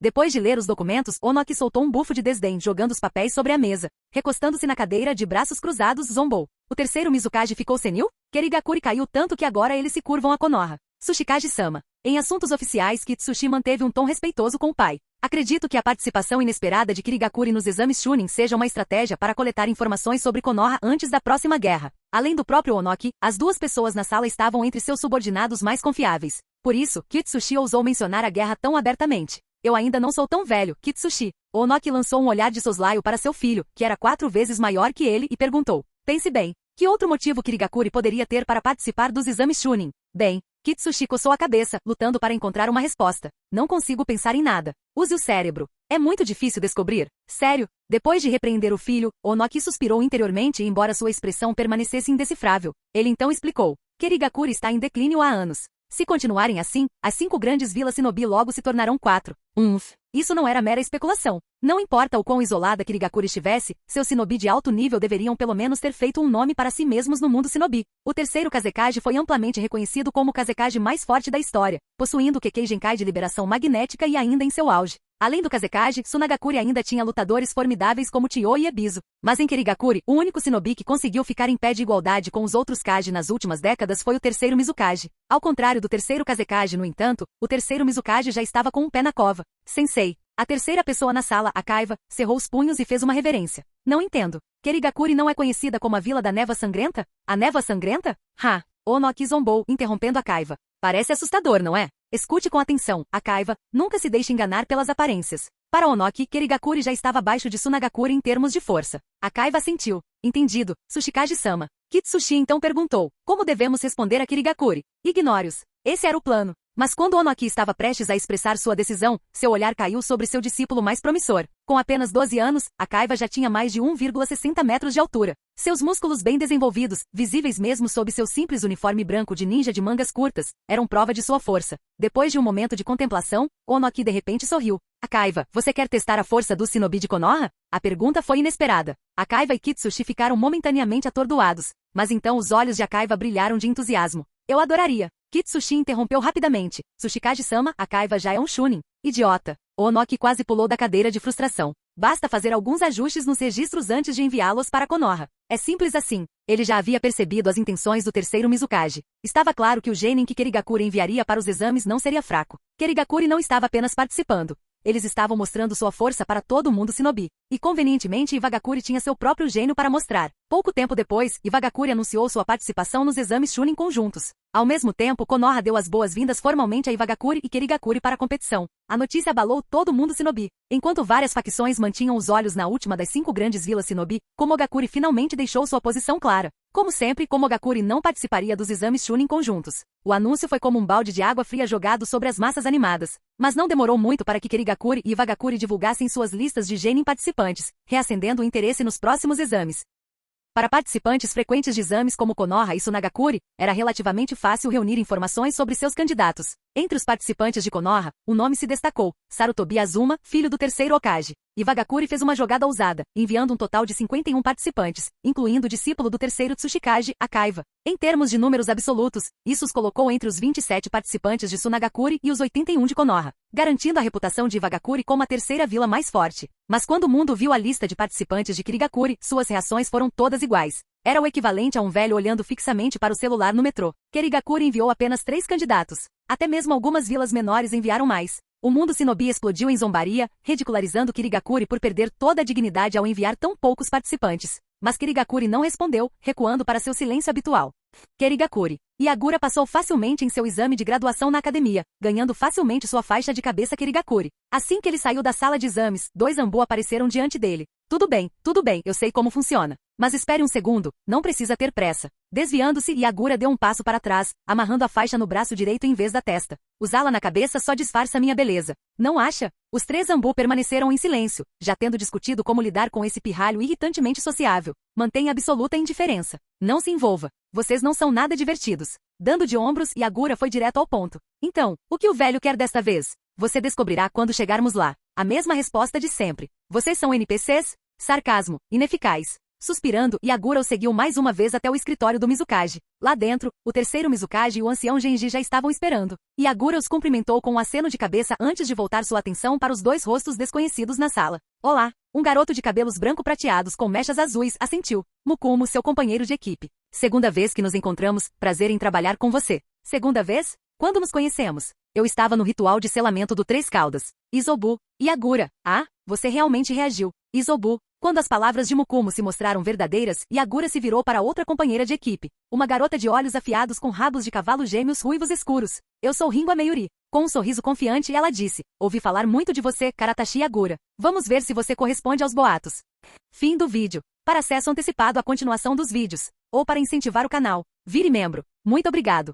Depois de ler os documentos, Onoki soltou um bufo de desdém, jogando os papéis sobre a mesa. Recostando-se na cadeira de braços cruzados, zombou. O terceiro Mizukage ficou senil? Kirigakuri caiu tanto que agora eles se curvam a Konoha. Tsushikage-sama. Em assuntos oficiais, Kitsushi manteve um tom respeitoso com o pai. Acredito que a participação inesperada de Kirigakuri nos exames Chunin seja uma estratégia para coletar informações sobre Konoha antes da próxima guerra. Além do próprio Onoki, as duas pessoas na sala estavam entre seus subordinados mais confiáveis. Por isso, Kitsushi ousou mencionar a guerra tão abertamente. Eu ainda não sou tão velho, Kitsushi. Onoki lançou um olhar de soslaio para seu filho, que era 4 vezes maior que ele, e perguntou. Pense bem. Que outro motivo Kirigakuri poderia ter para participar dos exames Chunin? Bem, Kitsushi coçou a cabeça, lutando para encontrar uma resposta. Não consigo pensar em nada. Use o cérebro. É muito difícil descobrir. Sério? Depois de repreender o filho, Onoki suspirou interiormente embora sua expressão permanecesse indecifrável. Ele então explicou. Kirigakuri está em declínio há anos. Se continuarem assim, as 5 grandes vilas shinobi logo se tornarão 4. Isso não era mera especulação. Não importa o quão isolada Kirigakuri estivesse, seus shinobi de alto nível deveriam pelo menos ter feito um nome para si mesmos no mundo shinobi. O terceiro Kazekage foi amplamente reconhecido como o Kazekage mais forte da história, possuindo o Kekkei Genkai de liberação magnética e ainda em seu auge. Além do Kazekage, Sunagakuri ainda tinha lutadores formidáveis como Chiyo e Ebisu. Mas em Kirigakuri, o único shinobi que conseguiu ficar em pé de igualdade com os outros Kage nas últimas décadas foi o terceiro Mizukage. Ao contrário do terceiro Kazekage, no entanto, o terceiro Mizukage já estava com um pé na cova. Sensei. A terceira pessoa na sala, a Kaiva, cerrou os punhos e fez uma reverência. Não entendo. Kirigakuri não é conhecida como a Vila da Névoa Sangrenta? A Névoa Sangrenta? Onoki zombou, interrompendo a Kaiva. Parece assustador, não é? Escute com atenção, a Kaiva, nunca se deixe enganar pelas aparências. Para Onoki, Kirigakuri já estava abaixo de Sunagakuri em termos de força. A Kaiva assentiu. Entendido, Tsushikage-sama. Kitsushi então perguntou, como devemos responder a Kirigakuri? Ignore-os. Esse era o plano. Mas quando Onoki estava prestes a expressar sua decisão, seu olhar caiu sobre seu discípulo mais promissor. Com apenas 12 anos, a Kaiva já tinha mais de 1,60 metros de altura. Seus músculos bem desenvolvidos, visíveis mesmo sob seu simples uniforme branco de ninja de mangas curtas, eram prova de sua força. Depois de um momento de contemplação, Onoki de repente sorriu. A Kaiva, você quer testar a força do shinobi de Konoha? A pergunta foi inesperada. A Kaiva e Kitsushi ficaram momentaneamente atordoados. Mas então os olhos de a Kaiva brilharam de entusiasmo. Eu adoraria. Kitsushi interrompeu rapidamente. Tsushikage-sama, a Kaiva já é um Chunin. Idiota. Onoki quase pulou da cadeira de frustração. Basta fazer alguns ajustes nos registros antes de enviá-los para Konoha. É simples assim. Ele já havia percebido as intenções do terceiro Mizukage. Estava claro que o genin que Kirigakuri enviaria para os exames não seria fraco. Kirigakuri não estava apenas participando. Eles estavam mostrando sua força para todo o mundo shinobi. E convenientemente Iwagakuri tinha seu próprio gênio para mostrar. Pouco tempo depois, Iwagakuri anunciou sua participação nos exames Chunin conjuntos. Ao mesmo tempo, Konoha deu as boas-vindas formalmente a Iwagakuri e Kirigakuri para a competição. A notícia abalou todo o mundo shinobi. Enquanto várias facções mantinham os olhos na última das 5 grandes vilas shinobi, Komogakuri finalmente deixou sua posição clara. Como sempre, Komogakuri não participaria dos exames Chunin conjuntos. O anúncio foi como um balde de água fria jogado sobre as massas animadas. Mas não demorou muito para que Kirigakuri e Iwagakuri divulgassem suas listas de Genin participantes, reacendendo o interesse nos próximos exames. Para participantes frequentes de exames como Konoha e Tsunagakuri, era relativamente fácil reunir informações sobre seus candidatos. Entre os participantes de Konoha, um nome se destacou: Sarutobi Azuma, filho do terceiro Hokage. Iwagakuri fez uma jogada ousada, enviando um total de 51 participantes, incluindo o discípulo do terceiro Tsuchikage, a Kaiva. Em termos de números absolutos, isso os colocou entre os 27 participantes de Tsunagakuri e os 81 de Konoha, garantindo a reputação de Iwagakuri como a terceira vila mais forte. Mas quando o mundo viu a lista de participantes de Kirigakuri, suas reações foram todas iguais. Era o equivalente a um velho olhando fixamente para o celular no metrô. Kirigakuri enviou apenas 3 candidatos. Até mesmo algumas vilas menores enviaram mais. O mundo shinobi explodiu em zombaria, ridicularizando Kirigakuri por perder toda a dignidade ao enviar tão poucos participantes. Mas Kirigakuri não respondeu, recuando para seu silêncio habitual. Kirigakuri. Yagura passou facilmente em seu exame de graduação na academia, ganhando facilmente sua faixa de cabeça Kirigakuri. Assim que ele saiu da sala de exames, 2 Anbu apareceram diante dele. Tudo bem, eu sei como funciona. Mas espere um segundo, não precisa ter pressa. Desviando-se, Yagura deu um passo para trás, amarrando a faixa no braço direito em vez da testa. Usá-la na cabeça só disfarça minha beleza. Não acha? Os 3 Anbu permaneceram em silêncio, já tendo discutido como lidar com esse pirralho irritantemente sociável. Mantenha absoluta indiferença. Não se envolva. Vocês não são nada divertidos. Dando de ombros, Yagura foi direto ao ponto. Então, o que o velho quer desta vez? Você descobrirá quando chegarmos lá. A mesma resposta de sempre. Vocês são NPCs? Sarcasmo, ineficaz. Suspirando, Yagura o seguiu mais uma vez até o escritório do Mizukage. Lá dentro, o terceiro Mizukage e o ancião Genji já estavam esperando. Yagura os cumprimentou com um aceno de cabeça antes de voltar sua atenção para os 2 rostos desconhecidos na sala. Olá! Um garoto de cabelos branco-prateados com mechas azuis assentiu. Mukumo, seu companheiro de equipe. Segunda vez que nos encontramos, prazer em trabalhar com você. Segunda vez? Quando nos conhecemos? Eu estava no ritual de selamento do Três Caudas. Isobu. Yagura. Ah, você realmente reagiu. Isobu. Quando as palavras de Mukumo se mostraram verdadeiras, Yagura se virou para outra companheira de equipe. Uma garota de olhos afiados com rabos de cavalo gêmeos ruivos escuros. Eu sou Ringo Ameyuri. Com um sorriso confiante, ela disse. Ouvi falar muito de você, Karatashi Yagura. Vamos ver se você corresponde aos boatos. Fim do vídeo. Para acesso antecipado à continuação dos vídeos, ou para incentivar o canal, vire membro. Muito obrigado.